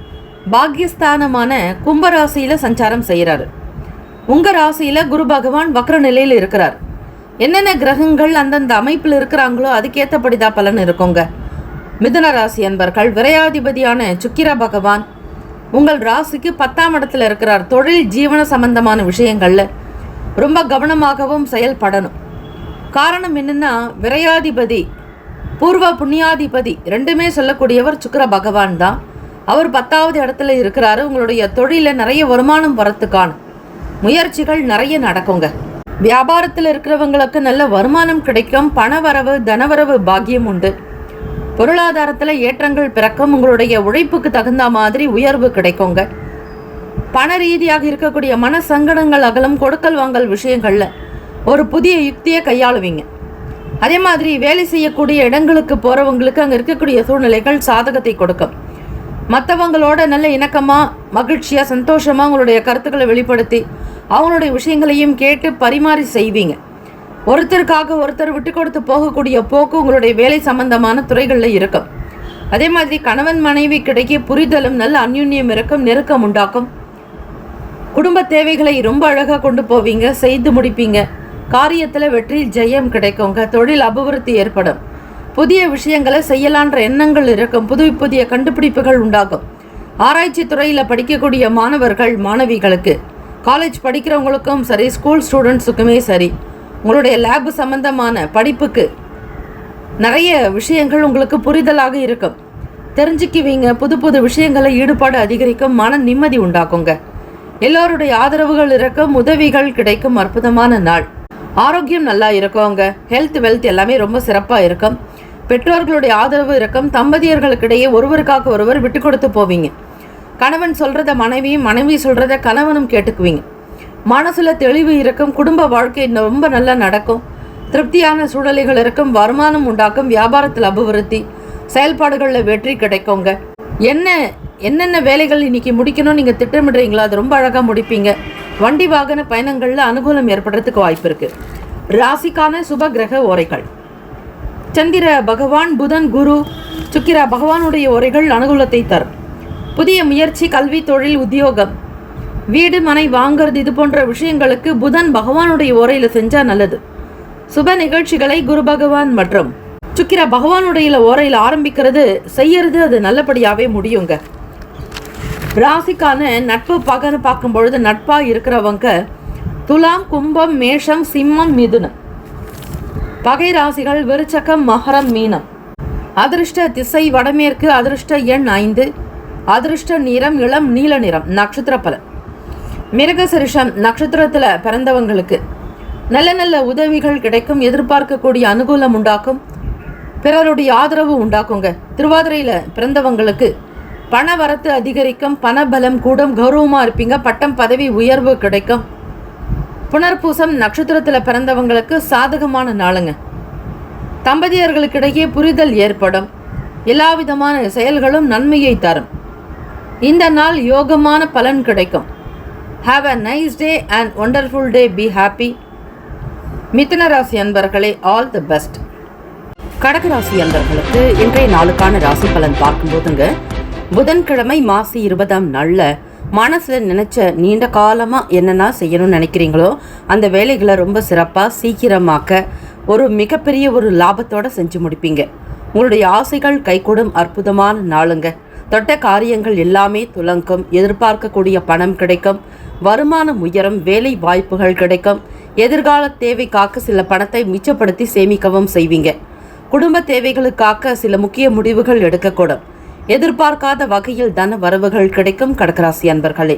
பாக்யஸ்தானமான கும்பராசியில் சஞ்சாரம் செய்கிறாரு. உங்கள் ராசியில் குரு பகவான் வக்ர நிலையில் இருக்கிறார். என்னென்ன கிரகங்கள் அந்தந்த அமைப்பில் இருக்கிறாங்களோ அதுக்கேற்றபடிதான் பலன் இருக்குங்க. மிதுன ராசி அன்பர்கள், விரையாதிபதியான சுக்கிர பகவான் உங்கள் ராசிக்கு 10ஆம் இடத்துல இருக்கிறார். தொழில் ஜீவன சம்பந்தமான விஷயங்கள்ல ரொம்ப கவனமாகவும் செயல்படணும். காரணம் என்னன்னா, விரையாதிபதி பூர்வ புண்ணியாதிபதி ரெண்டுமே சொல்லக்கூடியவர் சுக்கிர பகவான் தான். அவர் 10வது இடத்துல இருக்கிறாரு. உங்களுடைய தொழிலில் நிறைய வருமானம் வரத்துக்கான முயற்சிகள் நிறைய நடக்குங்க. வியாபாரத்தில் இருக்கிறவங்களுக்கு நல்ல வருமானம் கிடைக்கும். பணவரவு தனவரவு பாக்கியம் உண்டு. பொருளாதாரத்தில் ஏற்றங்கள் பிறக்கும். உங்களுடைய உழைப்புக்கு தகுந்த மாதிரி உயர்வு கிடைக்குங்க. பண ரீதியாக இருக்கக்கூடிய மன சங்கடங்கள் அகலும். கொடுக்கல் வாங்கல் விஷயங்களில் ஒரு புதிய யுக்தியை கையாளுவீங்க. அதே மாதிரி வேலை செய்யக்கூடிய இடங்களுக்கு போகிறவங்களுக்கு அங்கே இருக்கக்கூடிய சூழ்நிலைகள் சாதகத்தை கொடுக்கும். மற்றவங்களோட நல்ல இணக்கமாக மகிழ்ச்சியாக சந்தோஷமாக உங்களுடைய கருத்துக்களை வெளிப்படுத்தி அவங்களுடைய விஷயங்களையும் கேட்டு பரிமாறி செய்வீங்க. ஒருத்தருக்காக ஒருத்தர் விட்டு கொடுத்து போகக்கூடிய போக்கு உங்களுடைய வேலை சம்பந்தமான துறைகளில் இருக்கும். அதே மாதிரி கணவன் மனைவி கிடைக்க புரிதலும் நல்ல அந்யுன்யம் இருக்கும். நெருக்கம் உண்டாக்கும். குடும்ப தேவைகளை ரொம்ப அழகாக கொண்டு போவீங்க, செய்து முடிப்பீங்க. காரியத்தில் வெற்றி ஜெயம் கிடைக்குங்க. தொழில் அபிவிருத்தி ஏற்படும். புதிய விஷயங்களை செய்யலான்ற எண்ணங்கள் இருக்கும். புதிய கண்டுபிடிப்புகள் உண்டாகும். ஆராய்ச்சி துறையில் படிக்கக்கூடிய மாணவர்கள் மாணவிகளுக்கு, காலேஜ் படிக்கிறவங்களுக்கும் சரி, ஸ்கூல் ஸ்டூடெண்ட்ஸுக்குமே சரி, உங்களுடைய லேப் சம்பந்தமான படிப்புக்கு நிறைய விஷயங்கள் உங்களுக்கு புரிதலாக இருக்கும். தெரிஞ்சுக்குவீங்க. புது விஷயங்களை ஈடுபாடு அதிகரிக்கும். மன நிம்மதி உண்டாக்குங்க. எல்லோருடைய ஆதரவுகள் இருக்கும். உதவிகள் கிடைக்கும். அற்புதமான நாள். ஆரோக்கியம் நல்லா இருக்குங்க. ஹெல்த் வெல்த் எல்லாமே ரொம்ப சிறப்பாக இருக்கும். பெற்றோர்களுடைய ஆதரவு இருக்கும். தம்பதியர்களுக்கிடையே ஒருவருக்காக ஒருவர் விட்டு கொடுத்து போவீங்க. கணவன் சொல்கிறத மனைவியும், மனைவி சொல்கிறத கணவனும் கேட்டுக்குவீங்க. மனசில் தெளிவு இருக்கும். குடும்ப வாழ்க்கை ரொம்ப நல்லா நடக்கும். திருப்தியான சூழ்நிலைகள் இருக்கும். வருமானம் உண்டாக்கும். வியாபாரத்தில் அபிவிருத்தி, செயல்பாடுகளில் வெற்றி கிடைக்குங்க. என்னென்ன வேலைகள் இன்னைக்கு முடிக்கணும் நீங்கள் திட்டமிடுறீங்களோ அது ரொம்ப அழகாக முடிப்பீங்க. வண்டி வாகன பயணங்களில் அனுகூலம் ஏற்படுறதுக்கு வாய்ப்பு இருக்குது. ராசிக்கான சுப கிரக ஓரைகள்: சந்திர பகவான், புதன், குரு, சுக்கிர பகவானுடைய ஓரைகள் அனுகூலத்தை தரும். புதிய முயற்சி, கல்வி, தொழில், உத்தியோகம், வீடு மனை வாங்கிறது, இது போன்ற விஷயங்களுக்கு புதன் பகவானுடைய ஓரையில் செஞ்சால் நல்லது. சுப நிகழ்ச்சிகளை குரு பகவான் மற்றும் சுக்கிர பகவானுடைய ஓரையில் ஆரம்பிக்கிறது, செய்யறது அது நல்லபடியாகவே முடியுங்க. ராசிக்கான நட்பு பகன்னு பார்க்கும்பொழுது நட்பாக இருக்கிறவங்க துலாம், கும்பம், மேஷம், சிம்மம், மிதுனம். பகை ராசிகள் விருச்சகம், மகரம், மீனம். அதிர்ஷ்ட திசை வடமேற்கு. அதிர்ஷ்ட எண் 5. அதிர்ஷ்ட நிறம் இளம் நீல நிறம். நட்சத்திர பலன்: மிருகசீரிஷம் நட்சத்திரத்தில் பிறந்தவங்களுக்கு நல்ல நல்ல உதவிகள் கிடைக்கும். எதிர்பார்க்கக்கூடிய அனுகூலம் உண்டாக்கும். பிறருடைய ஆதரவு உண்டாக்குங்க. திருவாதிரையில் பிறந்தவங்களுக்கு பண வரத்து அதிகரிக்கும். பணபலம் கூடும். கௌரவமாக இருப்பீங்க. பட்டம் பதவி உயர்வு கிடைக்கும். புனர்பூசம் நட்சத்திரத்தில் பிறந்தவங்களுக்கு சாதகமான நாளுங்க. தம்பதியர்களுக்கிடையே புரிதல் ஏற்படும். எல்லா விதமான செயல்களும் நன்மையை தரும். இந்த நாள் யோகமான பலன் கிடைக்கும். Have a nice day and wonderful day. Be happy. மிதுன ராசி அன்பர்களே, ஆல் தி பெஸ்ட். கடகராசி அன்பர்களுக்கு இன்றைய நாளுக்கான ராசி பலன் பார்க்கும்போதுங்க, புதன்கிழமை மாசி 20ஆம் நாள்ல மனசுல நினைச்ச நீண்ட காலமா என்னென்ன செய்யணும்னு நினைக்கிறீங்களோ அந்த வேலைகளை ரொம்ப சிறப்பா சீக்கிரமாக்க ஒரு மிகப்பெரிய ஒரு லாபத்தோட செஞ்சு முடிப்பீங்க. உங்களுடைய ஆசைகள் கைகூடும் அற்புதமான நாளுங்க. தொட்ட காரியங்கள் எல்லாமே துலங்கும். எதிர்பார்க்கக்கூடிய பணம் கிடைக்கும். வருமானம் உயரும். வேலை வாய்ப்புகள் கிடைக்கும். எதிர்கால தேவைக்காக சில பணத்தை மிச்சப்படுத்தி சேமிக்கவும் செய்வீங்க. குடும்ப தேவைகளுக்காக சில முக்கிய முடிவுகள் எடுக்கக்கூடும். எதிர்பார்க்காத வகையில் தன வரவுகள் கிடைக்கும். கடகராசி அன்பர்களே,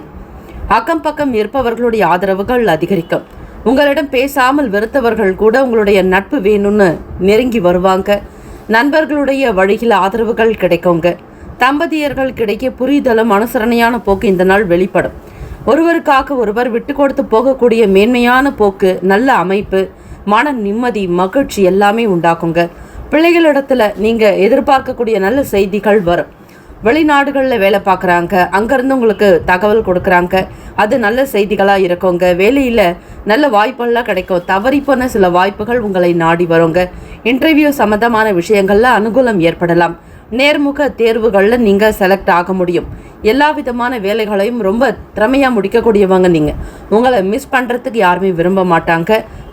அக்கம் பக்கம் இருப்பவர்களுடைய ஆதரவுகள் அதிகரிக்கும். உங்களிடம் பேசாமல் வெறுத்தவர்கள் கூட உங்களுடைய நட்பு வேணும்னு நெருங்கி வருவாங்க. நண்பர்களுடைய வழியில் ஆதரவுகள் கிடைக்குங்க. தம்பதியர்கள் கிடைக்க புரிதலும் அனுசரணையான போக்கு இந்த நாள் வெளிப்படும். ஒருவருக்காக ஒருவர் விட்டு கொடுத்து போகக்கூடிய மேன்மையான போக்கு, நல்ல அமைப்பு, மன நிம்மதி, மகிழ்ச்சி எல்லாமே உண்டாக்குங்க. பிள்ளைகளிடத்துல நீங்க எதிர்பார்க்கக்கூடிய நல்ல செய்திகள் வரும். வெளிநாடுகளில் வேலை பார்க்குறாங்க, அங்கேருந்து உங்களுக்கு தகவல் கொடுக்குறாங்க, அது நல்ல செய்திகளாக இருக்குங்க. வேலையில் நல்ல வாய்ப்புகள்லாம் கிடைக்கும். தவறிப்போன சில வாய்ப்புகள் உங்களை நாடி வருங்க. இன்டர்வியூ சம்மந்தமான விஷயங்களில் அனுகூலம் ஏற்படலாம். நேர்முக தேர்வுகளில் நீங்கள் செலக்ட் ஆக முடியும். எல்லா விதமான வேலைகளையும் ரொம்ப திறமையாக முடிக்கக்கூடியவங்க நீங்கள். உங்களை மிஸ் பண்ணுறதுக்கு யாருமே விரும்ப மாட்டாங்க.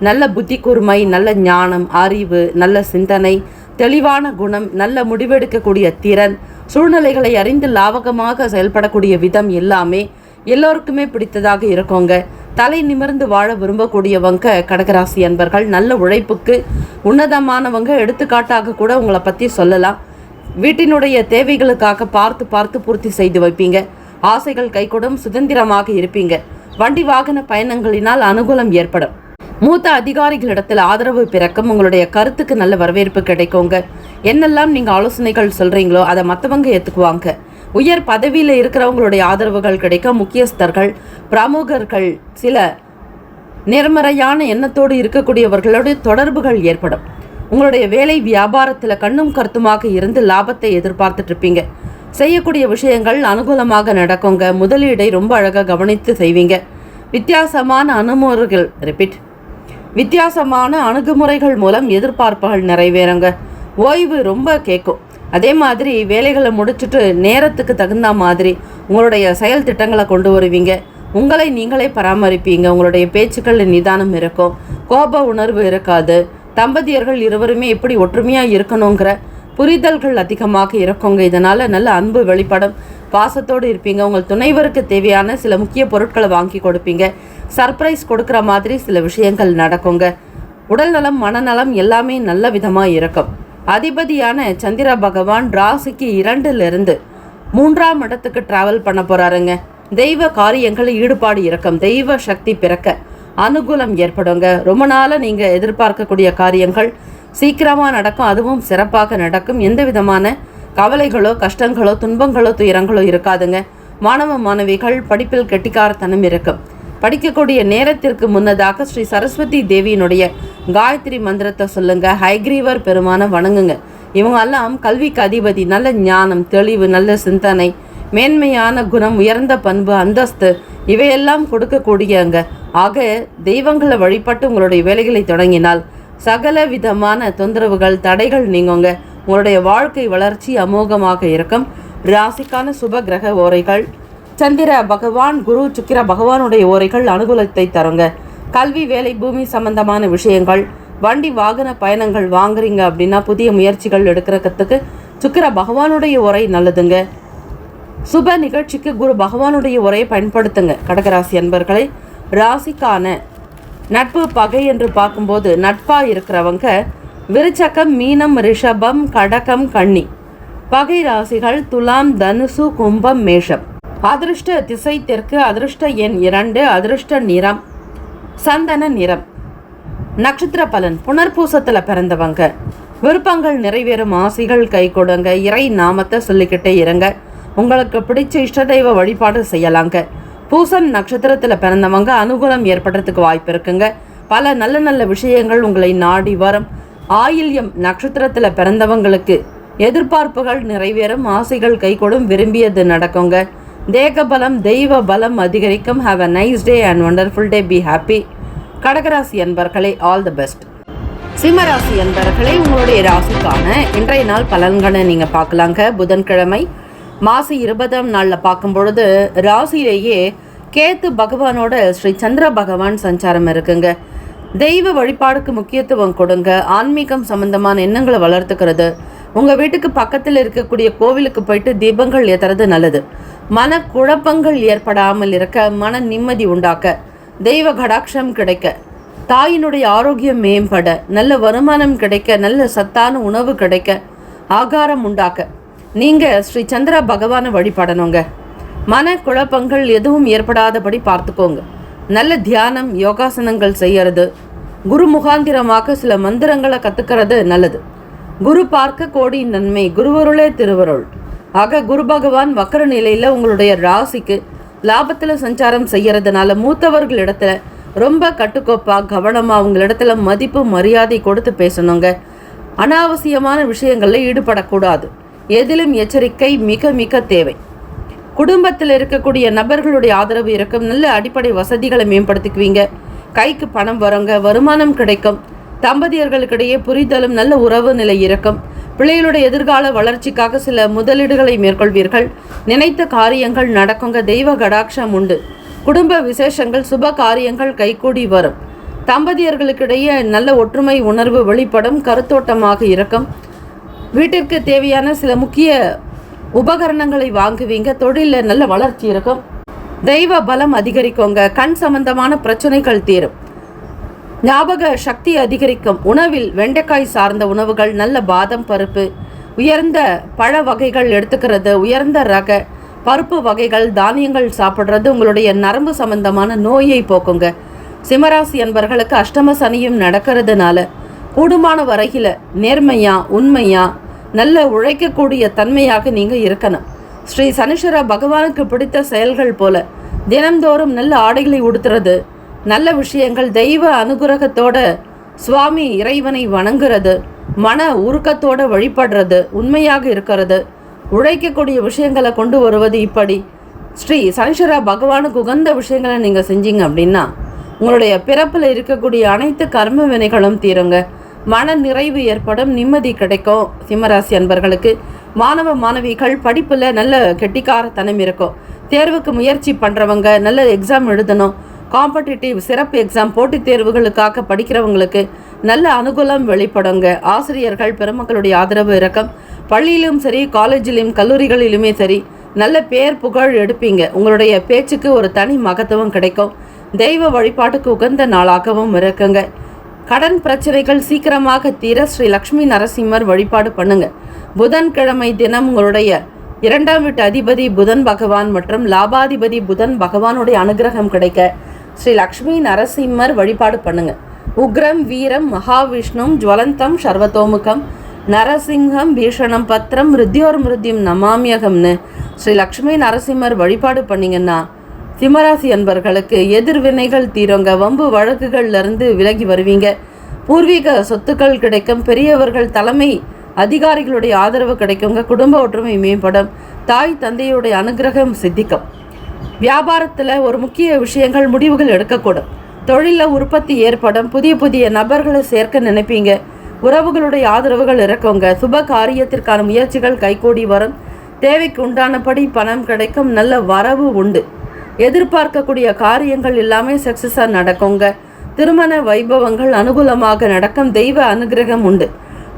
நல்ல புத்தி கூர்மை, நல்ல ஞானம், அறிவு, நல்ல சிந்தனை, தெளிவான குணம், நல்ல முடிவெடுக்கக்கூடிய திறன், சூழ்நிலைகளை அறிந்து லாபகமாக செயல்படக்கூடிய விதம் எல்லாமே எல்லோருக்குமே பிடித்ததாக இருக்குங்க. தலை நிமிர்ந்து வாழ விரும்பக்கூடியவங்க கடகராசி அன்பர்கள். நல்ல உழைப்புக்கு உன்னதமானவங்க. எடுத்துக்காட்டாக கூட உங்களை பற்றி சொல்லலாம். வீட்டினுடைய தேவைகளுக்காக பார்த்து பார்த்து பூர்த்தி செய்து வைப்பீங்க. ஆசைகள் கைகூடும். சுதந்திரமாக இருப்பீங்க. வண்டி வாகன பயணங்களினால் அனுகூலம் ஏற்படும். மூத்த அதிகாரிகளிடத்தில் ஆதரவு பிறக்கும். உங்களுடைய கருத்துக்கு நல்ல வரவேற்பு கிடைக்குங்க. என்னெல்லாம் நீங்கள் ஆலோசனைகள் சொல்கிறீங்களோ அதை மற்றவங்க ஏற்றுக்குவாங்க. உயர் பதவியில் இருக்கிறவங்களுடைய ஆதரவுகள் கிடைக்கும். முக்கியஸ்தர்கள், பிரமுகர்கள், சில நேர்மறையான எண்ணத்தோடு இருக்கக்கூடியவர்களோட தொடர்புகள் ஏற்படும். உங்களுடைய வேலை வியாபாரத்தில் கண்ணும் கருத்துமாக இருந்து லாபத்தை எதிர்பார்த்துட்டு இருப்பீங்க. செய்யக்கூடிய விஷயங்கள் அனுகூலமாக நடக்குங்க. முதலீடை ரொம்ப அழகாக கவனித்து செய்வீங்க. வித்தியாசமான அணுகுமுறைகள் மூலம் எதிர்பார்ப்புகள் நிறைவேறுங்க. ஓய்வு ரொம்ப கேட்கும். அதே மாதிரி வேலைகளை முடிச்சுட்டு நேரத்துக்கு தகுந்த மாதிரி உங்களுடைய செயல் திட்டங்களை கொண்டு வருவீங்க. உங்களை நீங்களே பராமரிப்பீங்க. உங்களுடைய பேச்சுக்களில் நிதானம் இருக்கும். கோப உணர்வு இருக்காது. தம்பதியர்கள் இருவருமே எப்படி ஒற்றுமையாக இருக்கணுங்கிற புரிதல்கள் அதிகமாக இருக்குங்க. இதனால் நல்ல அன்பு வெளிப்படும். பாசத்தோடு இருப்பீங்க. உங்கள் துணைவருக்கு தேவையான சில முக்கிய பொருட்களை வாங்கி கொடுப்பீங்க. சர்ப்ரைஸ் கொடுக்குற மாதிரி சில விஷயங்கள் நடக்குங்க. உடல்நலம், மனநலம் எல்லாமே நல்ல விதமாக இருக்கும். அதிபதியான சந்திர பகவான் ராசிக்கு 2லிருந்து 3ஆம் இடத்துக்கு டிராவல் பண்ண போகிறாருங்க. தெய்வ காரியங்களில் ஈடுபாடு இருக்கும். தெய்வ சக்தி பிறக்க அனுகூலம் ஏற்படுங்க. ரொம்ப நாளாக நீங்கள் எதிர்பார்க்கக்கூடிய காரியங்கள் சீக்கிரமாக நடக்கும். அதுவும் சிறப்பாக நடக்கும். எந்த விதமான கவலைகளோ கஷ்டங்களோ துன்பங்களோ துயரங்களோ இருக்காதுங்க. மாணவ மாணவிகள் படிப்பில் கெட்டிக்காரத்தனம் இருக்கும். படிக்கக்கூடிய நேரத்திற்கு முன்னதாக ஸ்ரீ சரஸ்வதி தேவியினுடைய காயத்ரி மந்திரத்தை சொல்லுங்க. ஹைகிரீவர் பெருமான வணங்குங்க. இவங்கெல்லாம் கல்விக்கு அதிபதி. நல்ல ஞானம், தெளிவு, நல்ல சிந்தனை, மேன்மையான குணம், உயர்ந்த பண்பு, அந்தஸ்து இவையெல்லாம் கொடுக்கக்கூடியங்க. ஆக தெய்வங்களை வழிபட்டு உங்களுடைய வேலைகளை தொடங்கினால் சகல விதமான தொந்தரவுகள், தடைகள் நீங்குங்க. உங்களுடைய வாழ்க்கை வளர்ச்சி அமோகமாக இருக்கும். ராசிக்கான சுப கிரக ஓரைகள் சந்திர பகவான், குரு, சுக்கிர பகவானுடைய ஓரைகள் அனுகூலத்தை தருங்க. கல்வி, வேலை, பூமி சம்பந்தமான விஷயங்கள், வண்டி வாகன பயணங்கள் வாங்குறீங்க அப்படின்னா புதிய முயற்சிகள் எடுக்கிறதுக்கு சுக்கிர பகவானுடைய ஓரை நல்லதுங்க. சுப நிகழ்ச்சிக்கு குரு பகவானுடைய உரையை பயன்படுத்துங்க. கடகராசி அன்பர்களை, ராசிக்கான நட்பு பகை என்று பார்க்கும்போது நட்பாக இருக்கிறவங்க விருச்சகம், மீனம், ரிஷபம், கடகம், கன்னி. பகை ராசிகள் துலாம், தனுசு, கும்பம், மேஷம். அதிர்ஷ்ட திசை தெற்கு. அதிர்ஷ்ட எண் 2. அதிர்ஷ்ட நிறம் சந்தன நிறம். நட்சத்திர பலன். புனர்பூசத்தில் பிறந்தவங்க விருப்பங்கள் நிறைவேறும். ஆசைகள் கை கொடுங்க. இறை நாமத்தை சொல்லிக்கிட்டே இருங்க. உங்களுக்கு பிடிச்ச இஷ்ட தெய்வ வழிபாடு செய்யலாங்க. பூசம் நட்சத்திரத்தில் பிறந்தவங்க அனுகூலம் ஏற்படுறதுக்கு வாய்ப்பு இருக்குங்க. பல நல்ல நல்ல விஷயங்கள் உங்களை நாடி வரும். ஆயில்யம் நட்சத்திரத்தில் பிறந்தவங்களுக்கு எதிர்பார்ப்புகள் நிறைவேறும். ஆசைகள் கைகூடும். விரும்பியது நடக்குங்க. தேக பலம், தெய்வ பலம் அதிகரிக்கும். Have a nice day and wonderful day. Be happy. கடகராசி அன்பர்களே, ஆல் தி பெஸ்ட். சிம்மராசி அன்பர்களே, உங்களுடைய ராசிக்கான இன்றைய நாள் பலன்களை நீங்கள் பார்க்கலாங்க. புதன்கிழமை மாசி 20ஆம் நாளில் பார்க்கும் பொழுது ராசியிலேயே கேத்து பகவானோட ஸ்ரீ சந்திர பகவான் சஞ்சாரம் இருக்குங்க. தெய்வ வழிபாடுக்கு முக்கியத்துவம் கொடுங்க. ஆன்மீகம் சம்பந்தமான எண்ணங்களை வளர்த்துக்கிறது, உங்கள் வீட்டுக்கு பக்கத்தில் இருக்கக்கூடிய கோவிலுக்கு போயிட்டு தீபங்கள் ஏற்றுறது நல்லது. மன குழப்பங்கள் ஏற்படாமல் இருக்க, மன நிம்மதி உண்டாக்க, தெய்வ கடாட்சம் கிடைக்க, தாயினுடைய ஆரோக்கியம் மேம்பட, நல்ல வருமானம் கிடைக்க, நல்ல சத்தான உணவு கிடைக்க, ஆகாரம் உண்டாக்க நீங்கள் ஸ்ரீ சந்திர பகவானை வழிபடணுங்க. மன குழப்பங்கள் எதுவும் ஏற்படாதபடி பார்த்துக்கோங்க. நல்ல தியானம், யோகாசனங்கள் செய்யறது, குரு முகாந்திரமாக சில மந்திரங்களை கற்றுக்கிறது நல்லது. குரு பார்க்க கோடி நன்மை, குருவருளே திருவருள். ஆக குரு பகவான் வக்கர நிலையில் உங்களுடைய ராசிக்கு லாபத்தில் சஞ்சாரம் செய்யறதுனால மூத்தவர்களிடத்துல ரொம்ப கட்டுக்கோப்பாக கவனமாக உங்களிடத்துல மதிப்பு மரியாதை கொடுத்து பேசணுங்க. அனாவசியமான விஷயங்களில் ஈடுபடக்கூடாது. எதிலும் எச்சரிக்கை மிக மிக தேவை. குடும்பத்தில் இருக்கக்கூடிய நபர்களுடைய ஆதரவு இருக்கும். நல்ல அடிப்படை வசதிகளை மேம்படுத்திக்குவீங்க. கைக்கு பணம் வருங்க, வருமானம் கிடைக்கும். தம்பதியர்களுக்கிடையே புரிதலும் நல்ல உறவு நிலை இருக்கும். பிள்ளைகளுடைய எதிர்கால வளர்ச்சிக்காக சில முதலீடுகளை மேற்கொள்வீர்கள். நினைத்த காரியங்கள் நடக்குங்க. தெய்வ கடாட்சம் உண்டு. குடும்ப விசேஷங்கள், சுப காரியங்கள் கைகூடி வரும். தம்பதியர்களுக்கிடையே நல்ல ஒற்றுமை உணர்வு வெளிப்படும். கருத்தோட்டமாக இருக்கும். வீட்டிற்கு தேவையான சில முக்கிய உபகரணங்களை வாங்குவீங்க. தொழிலில் நல்ல வளர்ச்சி இருக்கும். தெய்வ பலம் அதிகரிக்குங்க. கண் சம்பந்தமான பிரச்சனைகள் தீரும். ஞாபக சக்தி அதிகரிக்கும். உணவில் வெண்டைக்காய் சார்ந்த உணவுகள், நல்ல பாதம் பருப்பு, உயர்ந்த பழ வகைகள் எடுத்துக்கிறது, உயர்ந்த ரக பருப்பு வகைகள், தானியங்கள் சாப்பிட்றது உங்களுடைய நரம்பு சம்பந்தமான நோயை போக்குங்க. சிம்மராசி என்பர்களுக்கு அஷ்டம சனியும் நடக்கிறதுனால கூடுமான வரையில் நேர்மையா, உண்மையா, நல்ல உழைக்கக்கூடிய தன்மையாக நீங்கள் இருக்கணும். ஸ்ரீ சனீஸ்வர பகவானுக்கு பிடித்த செயல்கள் போல தினந்தோறும் நல்ல ஆடைகளை உடுத்துறது, நல்ல விஷயங்கள், தெய்வ அனுகிரகத்தோட சுவாமி இறைவனை வணங்குறது, மன உருக்கத்தோடு வழிபடுறது, உண்மையாக இருக்கிறது, உழைக்கக்கூடிய விஷயங்களை கொண்டு வருவது, இப்படி ஸ்ரீ சனீஸ்வர பகவானுக்கு உகந்த விஷயங்களை நீங்கள் செஞ்சீங்க அப்படின்னா உங்களுடைய பிறப்பில் இருக்கக்கூடிய அனைத்து கர்ம வினைகளும் தீருங்க. மன நிறைவு ஏற்படும். நிம்மதி கிடைக்கும். சிம்மராசி அன்பர்களுக்கு மாணவ மாணவிகள் படிப்பில் நல்ல கெட்டிக்காரத்தனம் இருக்கும். தேர்வுக்கு முயற்சி பண்ணுறவங்க, நல்ல எக்ஸாம் எழுதணும், காம்படிட்டிவ் சிறப்பு எக்ஸாம் போட்டித் தேர்வுகளுக்காக படிக்கிறவங்களுக்கு நல்ல அனுகூலம் வெளிப்படுங்க. ஆசிரியர்கள் பெருமக்களுடைய ஆதரவு இருக்கும். பள்ளியிலும் சரி, காலேஜிலும் கல்லூரிகளிலுமே சரி, நல்ல பேர் புகழ் எடுப்பீங்க. உங்களுடைய பேச்சுக்கு ஒரு தனி மகத்துவம் கிடைக்கும். தெய்வ வழிபாட்டுக்கு உகந்த நாளாகவும் இருக்குங்க. கடன் பிரச்சனைகள் சீக்கிரமாக தீர ஸ்ரீ லக்ஷ்மி நரசிம்மர் வழிபாடு பண்ணுங்க. புதன்கிழமை தினம் உங்களுடைய 2ஆம் வீட்டு அதிபதி புதன் பகவான் மற்றும் லாபாதிபதி புதன் பகவானுடைய அனுகிரகம் கிடைக்க ஸ்ரீ லக்ஷ்மி நரசிம்மர் வழிபாடு பண்ணுங்க. உக்ரம் வீரம் மகாவிஷ்ணும் ஜுவலந்தம் சர்வதோமுகம் நரசிங்கம் பீஷணம் பத்திரம் மிருத்யோர் மிருத்யும் நமாமியகம்னு ஸ்ரீ லக்ஷ்மி நரசிம்மர் வழிபாடு பண்ணிங்கன்னா சிம்மராசி அன்பர்களுக்கு எதிர்வினைகள் தீருங்க. வம்பு வழக்குகள்லேருந்து விலகி வருவீங்க. பூர்வீக சொத்துக்கள் கிடைக்கும். பெரியவர்கள் தலைமை அதிகாரிகளுடைய ஆதரவு கிடைக்குங்க. குடும்ப ஒற்றுமை மேம்படும். தாய் தந்தையுடைய அனுகிரகம் சித்திக்கும். வியாபாரத்தில் ஒரு முக்கிய விஷயங்கள் முடிவுகள் எடுக்கக்கூடும். தொழிலில் உற்பத்தி ஏற்படும். புதிய புதிய நபர்களை சேர்க்க நினைப்பீங்க. உறவுகளுடைய ஆதரவுகள் இருக்குங்க. சுப காரியத்திற்கான முயற்சிகள் கைகூடி வரும். தேவைக்கு உண்டானபடி பணம் கிடைக்கும். நல்ல வரவு உண்டு. எதிர்பார்க்கக்கூடிய காரியங்கள் எல்லாமே சக்ஸஸாக நடக்குங்க. திருமண வைபவங்கள் அனுகூலமாக நடக்கும். தெய்வ அனுகிரகம் உண்டு.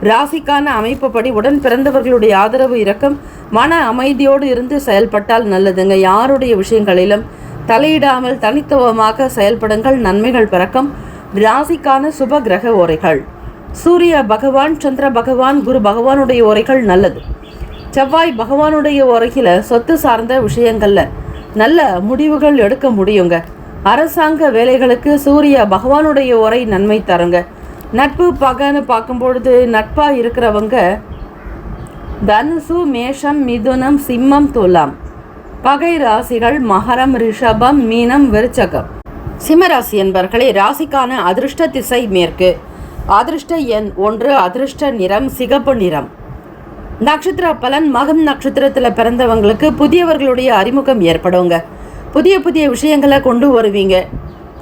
ராசிக்கான அமைப்புப்படி உடன் பிறந்தவர்களுடைய ஆதரவு இருக்கும். மன அமைதியோடு இருந்து செயல்பட்டால் நல்லதுங்க. யாருடைய விஷயங்களிலும் தலையிடாமல் தனித்துவமாக செயல்படுங்கள். நன்மைகள் பிறக்கும். ராசிக்கான சுப கிரக ஓரைகள் சூரிய பகவான், சந்திர பகவான், குரு பகவானுடைய ஓரைகள் நல்லது. செவ்வாய் பகவானுடைய ஓரையில் சொத்து சார்ந்த விஷயங்களில் நல்ல முடிவுகள் எடுக்க முடியுங்க. அரசாங்க வேலைகளுக்கு சூரிய பகவானுடைய ஓரை நன்மை தருங்க. நட்பு பகன்னு பார்க்கும்பொழுது நட்பாக இருக்கிறவங்க தனுசு, மேஷம், மிதுனம், சிம்மம், துலாம். பகை ராசிகள் மகரம், ரிஷபம், மீனம், விருச்சகம். சிம்மராசி என்பர்களே, ராசிக்கான அதிர்ஷ்ட திசை மேற்கு. அதிர்ஷ்ட எண் 1. அதிர்ஷ்ட நிறம் சிகப்பு நிறம். நட்சத்திர பலன் மகம் நட்சத்திரத்தில் பிறந்தவங்களுக்கு புதியவர்களுடைய அறிமுகம் ஏற்படுங்க. புதிய புதிய விஷயங்களை கொண்டு வருவீங்க.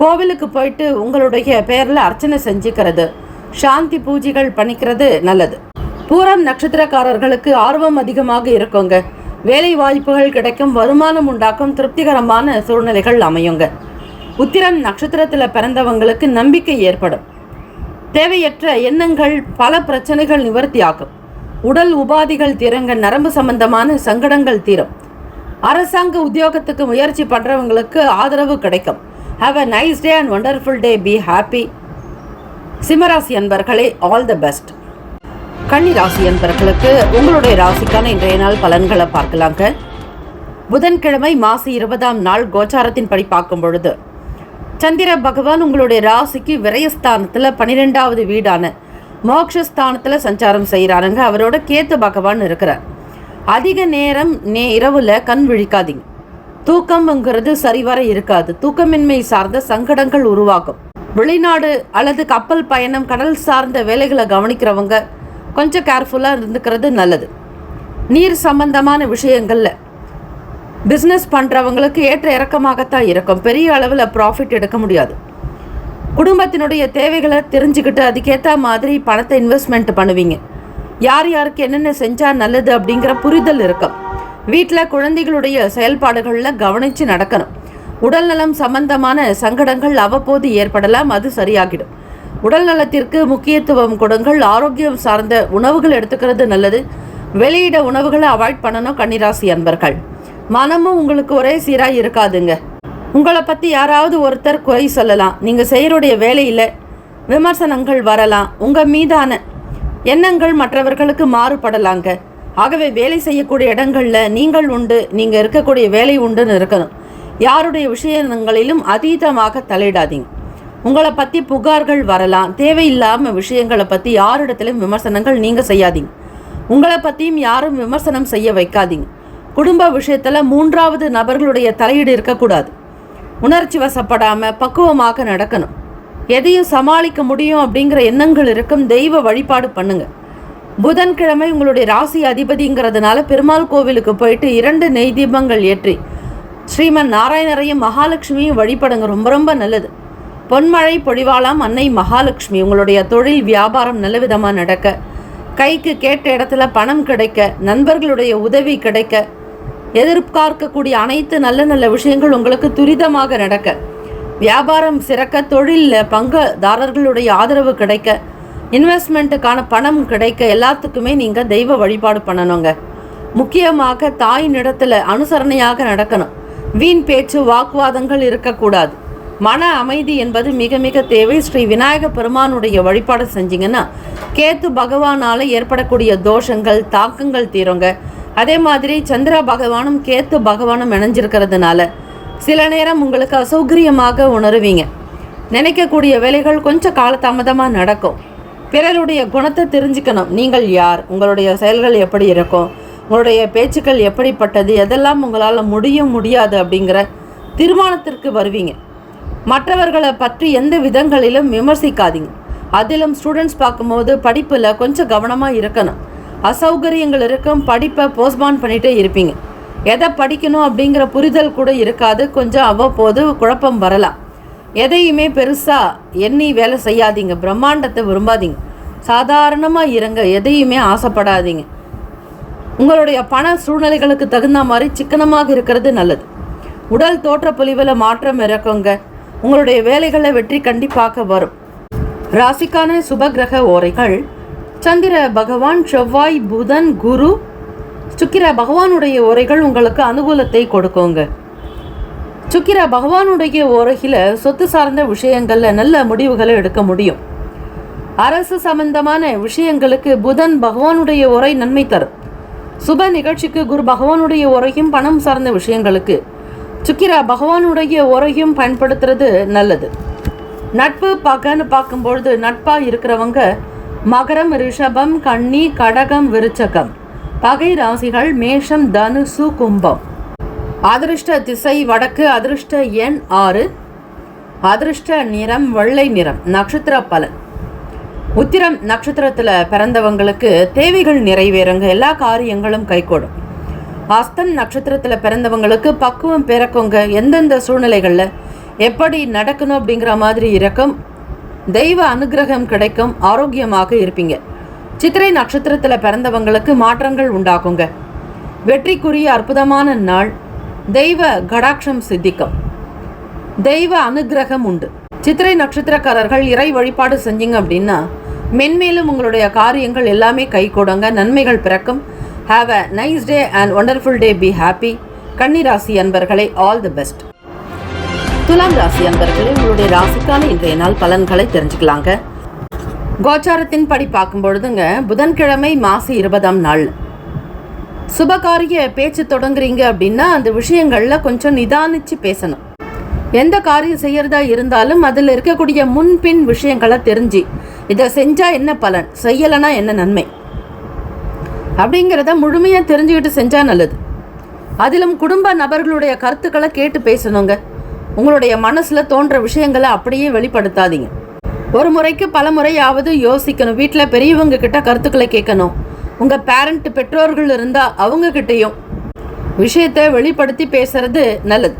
கோவிலுக்கு போயிட்டு உங்களுடைய பேரில் அர்ச்சனை செஞ்சுக்கிறது, சாந்தி பூஜைகள் பண்ணிக்கிறது நல்லது. பூரம் நட்சத்திரக்காரர்களுக்கு ஆர்வம் அதிகமாக இருக்குங்க. வேலை வாய்ப்புகள் கிடைக்கும், வருமானம் உண்டாக்கும், திருப்திகரமான சூழ்நிலைகள் அமையுங்க. உத்திரம் நட்சத்திரத்தில் பிறந்தவங்களுக்கு நம்பிக்கை ஏற்படும். தேவையற்ற எண்ணங்கள், பல பிரச்சனைகள் நிவர்த்தியாகும். உடல் உபாதிகள் தீருங்க. நரம்பு சம்பந்தமான சங்கடங்கள் தீரும். அரசாங்க உத்தியோகத்துக்கு முயற்சி பண்ணுறவங்களுக்கு ஆதரவு கிடைக்கும். Have a nice day and wonderful day. Be happy. சிம்மராசி அன்பர்களே, ஆல் த பெஸ்ட். கன்னி ராசி அன்பர்களுக்கு உங்களுடைய ராசிக்கான இன்றைய நாள் பலன்களை பார்க்கலாங்க. புதன்கிழமை மாசி 20ஆம் நாள் கோச்சாரத்தின் படி பார்க்கும் பொழுது சந்திர பகவான் உங்களுடைய ராசிக்கு விரயஸ்தானத்தில் 12வது வீடான மோக்ஷஸ்தானத்தில் சஞ்சாரம் செய்கிறாருங்க. அவரோட கேத்து பகவான் இருக்கிறார். அதிக நேரம் இரவில் கண் விழிக்காதீங்க. தூக்கம்ங்கிறது சரிவர இருக்காது. தூக்கமின்மை சார்ந்த சங்கடங்கள் உருவாகும். வெளிநாடு அல்லது கப்பல் பயணம், கடல் சார்ந்த வேலைகளை கவனிக்கிறவங்க கொஞ்சம் கேர்ஃபுல்லாக இருந்துக்கிறது நல்லது. நீர் சம்பந்தமான விஷயங்களில் பிஸ்னஸ் பண்ணுறவங்களுக்கு ஏற்ற இறக்கமாகத்தான் இருக்கும். பெரிய அளவில் ப்ராஃபிட் எடுக்க முடியாது. குடும்பத்தினுடைய தேவைகளை தெரிஞ்சுக்கிட்டு அதுக்கேற்ற மாதிரி பணத்தை இன்வெஸ்ட்மெண்ட் பண்ணுவீங்க. யார் யாருக்கு என்னென்ன செஞ்சால் நல்லது அப்படிங்கிற புரிதல் இருக்கும். வீட்டில் குழந்தைகளுடைய செயல்பாடுகளில் கவனித்து நடக்கணும். உடல்நலம் சம்பந்தமான சங்கடங்கள் அவ்வப்போது ஏற்படலாம், அது சரியாகிடும். உடல் நலத்திற்கு முக்கியத்துவம் கொடுங்கள். ஆரோக்கியம் சார்ந்த உணவுகள் எடுத்துக்கிறது நல்லது. வெளியிட உணவுகளை அவாய்ட் பண்ணணும். கன்னிராசி அன்பர்கள், மனமும் உங்களுக்கு ஒரே சீராக இருக்காதுங்க. உங்களை பற்றி யாராவது ஒருத்தர் குறை சொல்லலாம். நீங்கள் செய்யக்கூடிய வேலையில் விமர்சனங்கள் வரலாம். உங்கள் மீதான எண்ணங்கள் மற்றவர்களுக்கு மாறுபடலாங்க. ஆகவே வேலை செய்யக்கூடிய இடங்களில் நீங்கள் உண்டு, நீங்கள் இருக்கக்கூடிய வேலை உண்டுன்னு இருக்கணும். யாருடைய விஷயங்களிலும் அதீதமாக தலையிடாதீங்க. உங்களை பற்றி புகார்கள் வரலாம். தேவையில்லாமல் விஷயங்களை பற்றி யாரிடத்திலும் விமர்சனங்கள் நீங்கள் செய்யாதீங்க. உங்களை பற்றியும் யாரும் விமர்சனம் செய்ய வைக்காதீங்க. குடும்ப விஷயத்தில் 3வது நபர்களுடைய தலையீடு இருக்கக்கூடாது. உணர்ச்சி வசப்படாமல் பக்குவமாக நடக்கணும். எதையும் சமாளிக்க முடியும் அப்படிங்கிற எண்ணங்கள் இருக்கும். தெய்வ வழிபாடு பண்ணுங்க. புதன்கிழமை உங்களுடைய ராசி அதிபதிங்கிறதுனால பெருமாள் கோவிலுக்கு போயிட்டு 2 நெய் தீபங்கள் ஏற்றி ஸ்ரீமன் நாராயணரையும் மகாலட்சுமியும் வழிபடுங்க. ரொம்ப ரொம்ப நல்லது. பொன்மழை பொழிவாளாம் அன்னை மகாலட்சுமி. உங்களுடைய தொழில் வியாபாரம் நல்ல விதமாக நடக்க, கைக்கு கேட்ட இடத்துல பணம் கிடைக்க, நண்பர்களுடைய உதவி கிடைக்க, எதிர்பார்க்கக்கூடிய அனைத்து நல்ல நல்ல விஷயங்கள் உங்களுக்கு துரிதமாக நடக்க, வியாபாரம் சிறக்க, தொழிலில் பங்குதாரர்களுடைய ஆதரவு கிடைக்க, இன்வெஸ்ட்மெண்ட்டுக்கான பணம் கிடைக்க, எல்லாத்துக்குமே நீங்கள் தெய்வ வழிபாடு பண்ணணுங்க. முக்கியமாக தாயினிடத்தில் அனுசரணையாக நடக்கணும். வீண் பேச்சு, வாக்குவாதங்கள் இருக்கக்கூடாது. மன அமைதி என்பது மிக மிக தேவை. ஸ்ரீ விநாயக பெருமானுடைய வழிபாடு செஞ்சிங்கன்னா கேத்து பகவானால் ஏற்படக்கூடிய தோஷங்கள், தாக்கங்கள் தீருங்க. அதே மாதிரி சந்திர பகவானும் கேத்து பகவானும் இணைஞ்சிருக்கிறதுனால சில நேரம் உங்களுக்கு அசௌகரியமாக உணருவீங்க. நினைக்கக்கூடிய வேலைகள் கொஞ்சம் காலதாமதமாக நடக்கும். பிறருடைய குணத்தை தெரிஞ்சுக்கணும். நீங்கள் யார், உங்களுடைய செயல்கள் எப்படி இருக்கும், உங்களுடைய பேச்சுக்கள் எப்படிப்பட்டது, எதெல்லாம் உங்களால் முடியாது அப்படிங்கிற தீர்மானத்திற்கு வருவீங்க. மற்றவர்களை பற்றி எந்த விதங்களிலும் விமர்சிக்காதீங்க. அதிலும் ஸ்டூடெண்ட்ஸ் பார்க்கும்போது படிப்பில் கொஞ்சம் கவனமாக இருக்கணும். அசௌகரியங்கள் இருக்கும். படிப்பை போஸ்ட்பான் பண்ணிகிட்டே இருப்பீங்க. எதை படிக்கணும் அப்படிங்கிற புரிதல் கூட இருக்காது. கொஞ்சம் அவ்வப்போது குழப்பம் வரலாம். எதையுமே பெருசாக எண்ணி வேலை செய்யாதீங்க. பிரம்மாண்டத்தை விரும்பாதீங்க. சாதாரணமாக இருங்க. எதையுமே ஆசைப்படாதீங்க. உங்களுடைய பண சூழ்நிலைகளுக்கு தகுந்த மாதிரி சிக்கனமாக இருக்கிறது நல்லது. உடல் தோற்ற பொலிவில் மாற்றம் இருக்குங்க. உங்களுடைய வேலைகளை வெற்றி கண்டிப்பாக வரும். ராசிக்கான சுபகிரக ஓரைகள்: சந்திர பகவான், செவ்வாய், புதன், குரு, சுக்கிர பகவானுடைய ஓரைகள் உங்களுக்கு அனுகூலத்தை கொடுக்குங்க. சுக்கிர பகவானுடைய ஓரையில் சொத்து சார்ந்த விஷயங்களில் நல்ல முடிவுகளை எடுக்க முடியும். அரசு சம்பந்தமான விஷயங்களுக்கு புதன் பகவானுடைய ஓரை நன்மை தரும். சுப நிகழ்ச்சிக்கு குரு பகவானுடைய ஓரையும், பணம் சார்ந்த விஷயங்களுக்கு சுக்கிர பகவானுடைய ஓரையும் பயன்படுத்துறது நல்லது. நட்பு பகன்னு பார்க்கும்பொழுது நட்பாக இருக்கிறவங்க மகரம், ரிஷபம், கன்னி, கடகம், விருச்சகம். பகை ராசிகள் மேஷம், தனுசு, கும்பம். அதிர்ஷ்ட திசை வடக்கு. அதிர்ஷ்ட எண் 6. அதிர்ஷ்ட நிறம் வெள்ளை நிறம். நட்சத்திர பலன்: உத்திரம் நட்சத்திரத்தில் பிறந்தவங்களுக்கு தேவைகள் நிறைவேறுங்க. எல்லா காரியங்களும் கைகூடும். ஹஸ்தம் நட்சத்திரத்தில் பிறந்தவங்களுக்கு பக்குவம் பிறக்குங்க. எந்தெந்த சூழ்நிலைகளில் எப்படி நடக்கணும் அப்படிங்கிற மாதிரி இருக்கும். தெய்வ அனுகிரகம் கிடைக்கும். ஆரோக்கியமாக இருப்பீங்க. சித்திரை நட்சத்திரத்தில் பிறந்தவங்களுக்கு மாற்றங்கள் உண்டாக்குங்க. வெற்றிக்குரிய அற்புதமான நாள். தெய்வ கடாட்சம் சித்திக்கும். தெய்வ அனுகிரகம் உண்டு. சித்திரை நட்சத்திரக்காரர்கள் இறை வழிபாடு செஞ்சீங்க அப்படின்னா மென்மேலும் உங்களுடைய காரியங்கள் எல்லாமே கை கொடுங்க. நன்மைகள் பிறக்கும். Have a nice day and wonderful day. Be happy. கன்னி ராசி அன்பர்களே, ஆல் தி பெஸ்ட். துலாம் ராசி அன்பர்களே, உங்களுடைய ராசிக்கான இன்றைய நாள் பலன்களை தெரிஞ்சுக்கலாங்க. கோச்சாரத்தின் படி பார்க்கும் பொழுதுங்க, புதன்கிழமை மாசி 20ஆம் நாள். சுபகாரிய பேச்சு தொடங்குறீங்க அப்படின்னா அந்த விஷயங்களில் கொஞ்சம் நிதானிச்சு பேசணும். எந்த காரியம் செய்யறதா இருந்தாலும் அதில் இருக்கக்கூடிய முன்பின் விஷயங்களை தெரிஞ்சு இதை செஞ்சால் என்ன பலன், செய்யலைன்னா என்ன நன்மை அப்படிங்கிறத முழுமையாக தெரிஞ்சுக்கிட்டு செஞ்சால் நல்லது. அதிலும் குடும்ப நபர்களுடைய கருத்துக்களை கேட்டு பேசணுங்க. உங்களுடைய மனசில் தோன்ற விஷயங்களை அப்படியே வெளிப்படுத்தாதீங்க. ஒரு முறைக்கு பல முறையாவது யோசிக்கணும். வீட்டில் பெரியவங்க கிட்ட கருத்துக்களை கேட்கணும். உங்கள் பேரண்ட் பெற்றோர்கள் இருந்தால் அவங்கக்கிட்டையும் விஷயத்தை வெளிப்படுத்தி பேசுறது நல்லது.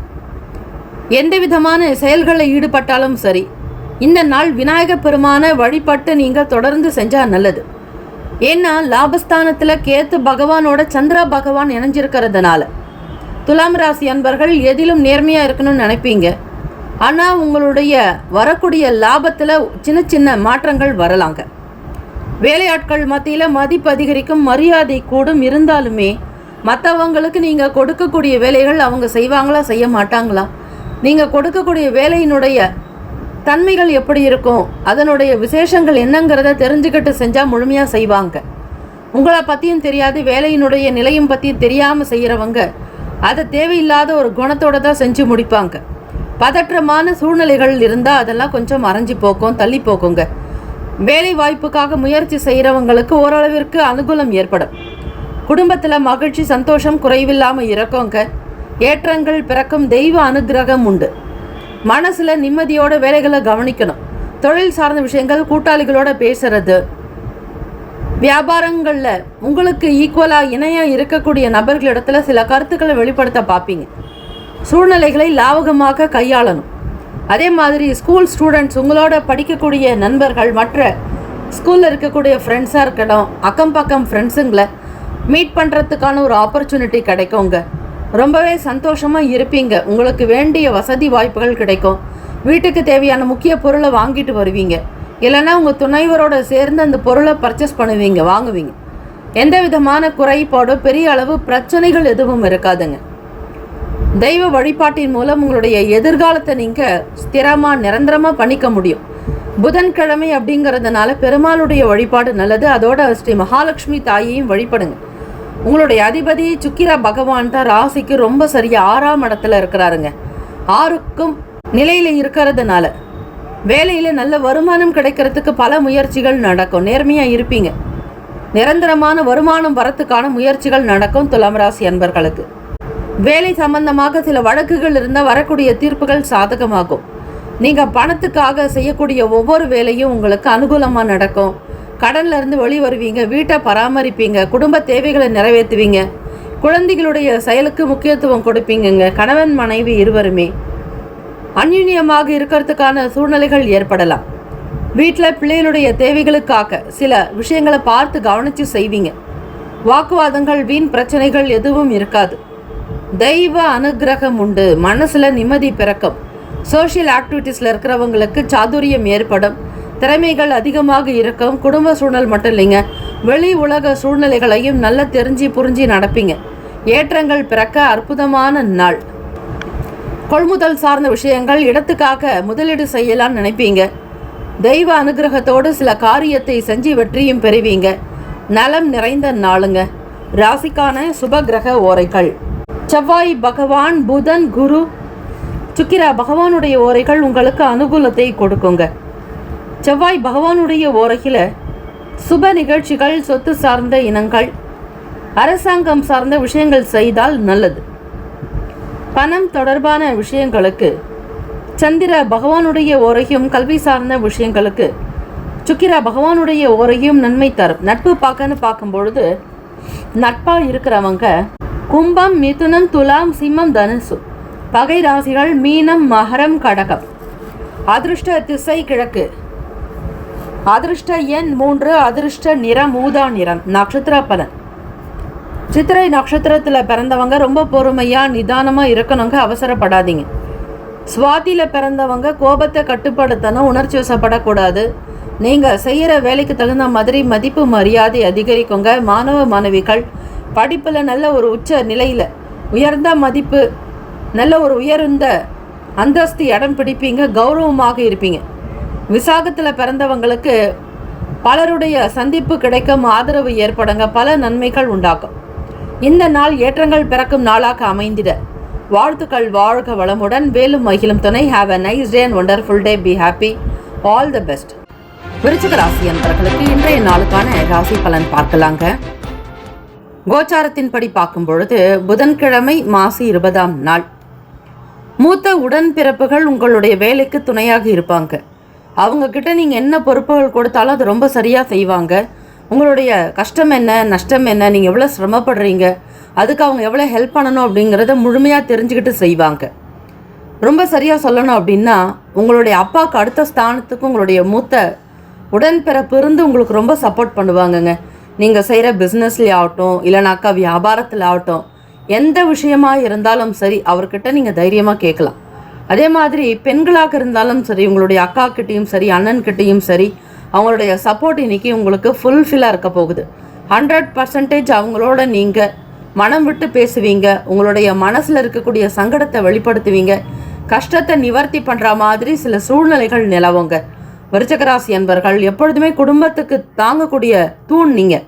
எந்த விதமான செயல்களில் ஈடுபட்டாலும் சரி, இந்த நாள் விநாயகர் பெருமானை வழிபட்டு நீங்கள் தொடர்ந்து செஞ்சால் நல்லது. ஏன்னா லாபஸ்தானத்தில் கேத்து பகவானோட சந்திர பகவான் இணைஞ்சிருக்கிறதுனால துலாம் ராசி அன்பர்கள் எதிலும் நேர்மையாக இருக்கணும்னு நினைப்பீங்க. ஆனால் உங்களுடைய வரக்கூடிய லாபத்தில் சின்ன சின்ன மாற்றங்கள் வரலாங்க. வேலையாட்கள் மத்தியில் மதிப்பு அதிகரிக்கும், மரியாதை கூடும். இருந்தாலுமே மற்றவங்களுக்கு நீங்கள் கொடுக்கக்கூடிய வேலைகள் அவங்க செய்வாங்களா செய்ய மாட்டாங்களா, நீங்கள் கொடுக்கக்கூடிய வேலையினுடைய தன்மைகள் எப்படி இருக்கும், அதனுடைய விசேஷங்கள் என்னங்கிறத தெரிஞ்சுக்கிட்டு செஞ்சால் முழுமையாக செய்வாங்க. உங்களை பற்றியும் தெரியாது, வேலையினுடைய நிலையும் பற்றியும் தெரியாமல் செய்கிறவங்க அதை தேவையில்லாத ஒரு குணத்தோடு தான் செஞ்சு முடிப்பாங்க. பதற்றமான சூழ்நிலைகள் இருந்தால் அதெல்லாம் கொஞ்சம் மறைஞ்சி போக்கும், தள்ளி போக்குங்க. வேலை வாய்ப்புக்காக முயற்சி செய்கிறவங்களுக்கு ஓரளவிற்கு அனுகூலம் ஏற்படும். குடும்பத்தில் மகிழ்ச்சி சந்தோஷம் குறைவில்லாமல் இருக்குங்க. ஏற்றங்கள் பிறக்கும். தெய்வ அனுகிரகம் உண்டு. மனசில் நிம்மதியோட வேலைகளை கவனிக்கணும். தொழில் சார்ந்த விஷயங்கள், கூட்டாளிகளோட பேசுறது, வியாபாரங்களில் உங்களுக்கு ஈக்குவலாக இணையாக இருக்கக்கூடிய நபர்களிடத்தில் சில கருத்துக்களை வெளிப்படுத்த பார்ப்பீங்க. சூழ்நிலைகளை லாவகமாக கையாளணும். அதே மாதிரி ஸ்கூல் ஸ்டூடெண்ட்ஸ், உங்களோட படிக்கக்கூடிய நண்பர்கள், மற்ற ஸ்கூலில் இருக்கக்கூடிய ஃப்ரெண்ட்ஸாக இருக்கட்டும், அக்கம் பக்கம் ஃப்ரெண்ட்ஸுங்களை மீட் பண்ணுறதுக்கான ஒரு ஆப்பர்ச்சுனிட்டி கிடைக்குங்க. ரொம்பவே சந்தோஷமாக இருப்பீங்க. உங்களுக்கு வேண்டிய வசதி வாய்ப்புகள் கிடைக்கும். வீட்டுக்கு தேவையான முக்கிய பொருளை வாங்கிட்டு வருவீங்க. இல்லைன்னா உங்கள் துணைவரோட சேர்ந்து அந்த பொருளை பர்ச்சேஸ் பண்ணுவீங்க, வாங்குவீங்க. எந்த விதமான குறைபாடோ பெரிய அளவு பிரச்சனைகள் எதுவும் இருக்காதுங்க. தெய்வ வழிபாட்டின் மூலம் உங்களுடைய எதிர்காலத்தை நீங்கள் ஸ்திரமாக நிரந்தரமாக பண்ணிக்க முடியும். புதன்கிழமை அப்படிங்கிறதுனால பெருமாளுடைய வழிபாடு நல்லது. அதோட ஸ்ரீ மகாலட்சுமி தாயையும் வழிபடுங்க. உங்களுடைய அதிபதி சுக்கிர பகவான் தான் ராசிக்கு ரொம்ப சரியாக 6ஆம் இடத்துல இருக்கிறாருங்க. 6க்கும் நிலையில் இருக்கிறதுனால வேலையில் நல்ல வருமானம் கிடைக்கிறதுக்கு பல முயற்சிகள் நடக்கும். நேர்மையாக இருப்பீங்க. நிரந்தரமான வருமானம் வரத்துக்கான முயற்சிகள் நடக்கும். துலாம் ராசி அன்பர்களுக்கு வேலை சம்பந்தமாக சில வழக்குகள் இருந்தால் வரக்கூடிய தீர்ப்புகள் சாதகமாகும். நீங்கள் பணத்துக்காக செய்யக்கூடிய ஒவ்வொரு வேலையும் உங்களுக்கு அனுகூலமாக நடக்கும். கடன்ல இருந்து வெளி வருவீங்க. வீட்டை பராமரிப்பீங்க. குடும்ப தேவைகளை நிறைவேற்றுவீங்க. குழந்தைகளுடைய செயலுக்கு முக்கியத்துவம் கொடுப்பீங்க. கணவன் மனைவி இருவருமே அந்யுன்யமாக இருக்கிறதுக்கான சூழ்நிலைகள் ஏற்படலாம். வீட்டில் பிள்ளைகளுடைய தேவைகளுக்காக சில விஷயங்களை பார்த்து கவனித்து செய்வீங்க. வாக்குவாதங்கள், வீண் பிரச்சனைகள் எதுவும் இருக்காது. தெய்வ அனுகிரகம் உண்டு. மனசில் நிம்மதி பிறக்கும். சோஷியல் ஆக்டிவிட்டீஸில் இருக்கிறவங்களுக்கு சாதுரியம் ஏற்படும். திறமைகள் அதிகமாக இருக்கும். குடும்ப சூழ்நிலை மட்டும் இல்லைங்க, வெளி உலக சூழ்நிலைகளையும் நல்லா தெரிஞ்சு புரிஞ்சு நடப்பீங்க. ஏற்றங்கள் பிறக்க அற்புதமான நாள். கொள்முதல் சார்ந்த விஷயங்கள், இடத்துக்காக முதலீடு செய்யலாம்னு நினைப்பீங்க. தெய்வ அனுகிரகத்தோடு சில காரியத்தை செஞ்சு வெற்றியும் பெறுவீங்க. நலம் நிறைந்த நாளுங்க. ராசிக்கான சுப கிரக ஓரைகள்: செவ்வாய் பகவான், புதன், குரு, சுக்கிர பகவானுடைய ஓரைகள் உங்களுக்கு அனுகூலத்தை கொடுக்குங்க. செவ்வாய் பகவானுடைய ஓரையில் சுப நிகழ்ச்சிகள், சொத்து சார்ந்த இனங்கள், அரசாங்கம் சார்ந்த விஷயங்கள் செய்தால் நல்லது. பணம் தொடர்பான விஷயங்களுக்கு சந்திர பகவானுடைய ஓரையும், கல்வி சார்ந்த விஷயங்களுக்கு சுக்கிர பகவானுடைய ஓரையும் நன்மை தரும். நட்பு பார்க்கும்பொழுது நட்பாக இருக்கிறவங்க கும்பம், மிதுனம், துலாம், சிம்மம், தனுசு பகை ராசிகள் மீனம், மகரம், கடகம். அதிர்ஷ்ட திசை கிழக்கு. அதிர்ஷ்ட எண் 3. அதிர்ஷ்ட நிறம் ஊதா நிறம். நட்சத்திர பலன். சித்திரை நட்சத்திரத்தில் பிறந்தவங்க ரொம்ப பொறுமையாக நிதானமாக இருக்கணுங்க, அவசரப்படாதீங்க. சுவாதியில் பிறந்தவங்க கோபத்தை கட்டுப்படுத்தணும், உணர்ச்சி வசப்படக்கூடாது. நீங்கள் செய்கிற வேலைக்கு தகுந்த மாதிரி மதிப்பு மரியாதை அதிகரிக்குங்க. மாணவ மாணவிகள் படிப்பில் நல்ல ஒரு உச்ச நிலையில் உயர்ந்த மதிப்பு, நல்ல ஒரு உயர்ந்த அந்தஸ்து இடம் பிடிப்பீங்க, கௌரவமாக இருப்பீங்க. விசாகத்தில் பிறந்தவங்களுக்கு பலருடைய சந்திப்பு கிடைக்கும், ஆதரவு ஏற்படுங்க, பல நன்மைகள் உண்டாக்கும். இந்த நாள் ஏற்றங்கள் பிறக்கும் நாளாக அமைந்திட வாழ்த்துக்கள். வாழ்க வளமுடன், வேலும் மகிழும் துணை. Have a nice day and wonderful day. Be happy. All the best. விருச்சிக ராசி அன்பர்களுக்கு இன்றைய நாளுக்கான ராசி பலன் பார்க்கலாங்க. கோச்சாரத்தின்படி பார்க்கும் பொழுது புதன்கிழமை மாசி 20ஆம் நாள். மூத்த உடன்பிறப்புகள் உங்களுடைய வேலைக்கு துணையாக இருப்பாங்க. அவங்க கிட்ட நீங்கள் என்ன பொறுப்புகள் கொடுத்தாலும் அது ரொம்ப சரியாக செய்வாங்க. உங்களுடைய கஷ்டம் என்ன, நஷ்டம் என்ன, நீங்கள் எவ்வளோ சிரமப்படுறீங்க, அதுக்கு அவங்க எவ்வளோ ஹெல்ப் பண்ணணும் அப்படிங்கிறத முழுமையாக தெரிஞ்சுக்கிட்டு செய்வாங்க. ரொம்ப சரியாக சொல்லணும் அப்படின்னா உங்களுடைய அப்பாவுக்கு அடுத்த ஸ்தானத்துக்கு உங்களுடைய மூத்த உடன்பிறப்பு இருந்து உங்களுக்கு ரொம்ப சப்போர்ட் பண்ணுவாங்கங்க. நீங்கள் செய்கிற பிஸ்னஸ்லேயே ஆகட்டும், இல்லைனாக்கா வியாபாரத்தில் ஆகட்டும், எந்த விஷயமாக இருந்தாலும் சரி அவர்கிட்ட நீங்கள் தைரியமாக கேட்கலாம். அதே மாதிரி பெண்களாக இருந்தாலும் சரி, உங்களுடைய அக்காக்கிட்டையும் சரி, அண்ணன்கிட்டையும் சரி, அவங்களுடைய சப்போர்ட் இன்றைக்கி உங்களுக்கு ஃபுல்ஃபில்லாக இருக்க போகுது. 100% அவங்களோட நீங்கள் மனம் விட்டு பேசுவீங்க. உங்களுடைய மனசில் இருக்கக்கூடிய சங்கடத்தை வெளிப்படுத்துவீங்க. கஷ்டத்தை நிவர்த்தி பண்ணுற மாதிரி சில சூழ்நிலைகள் நிலவுங்க. விருச்சிகராசி என்பர்கள் எப்பொழுதுமே குடும்பத்துக்கு தாங்கக்கூடிய தூண். நீங்கள்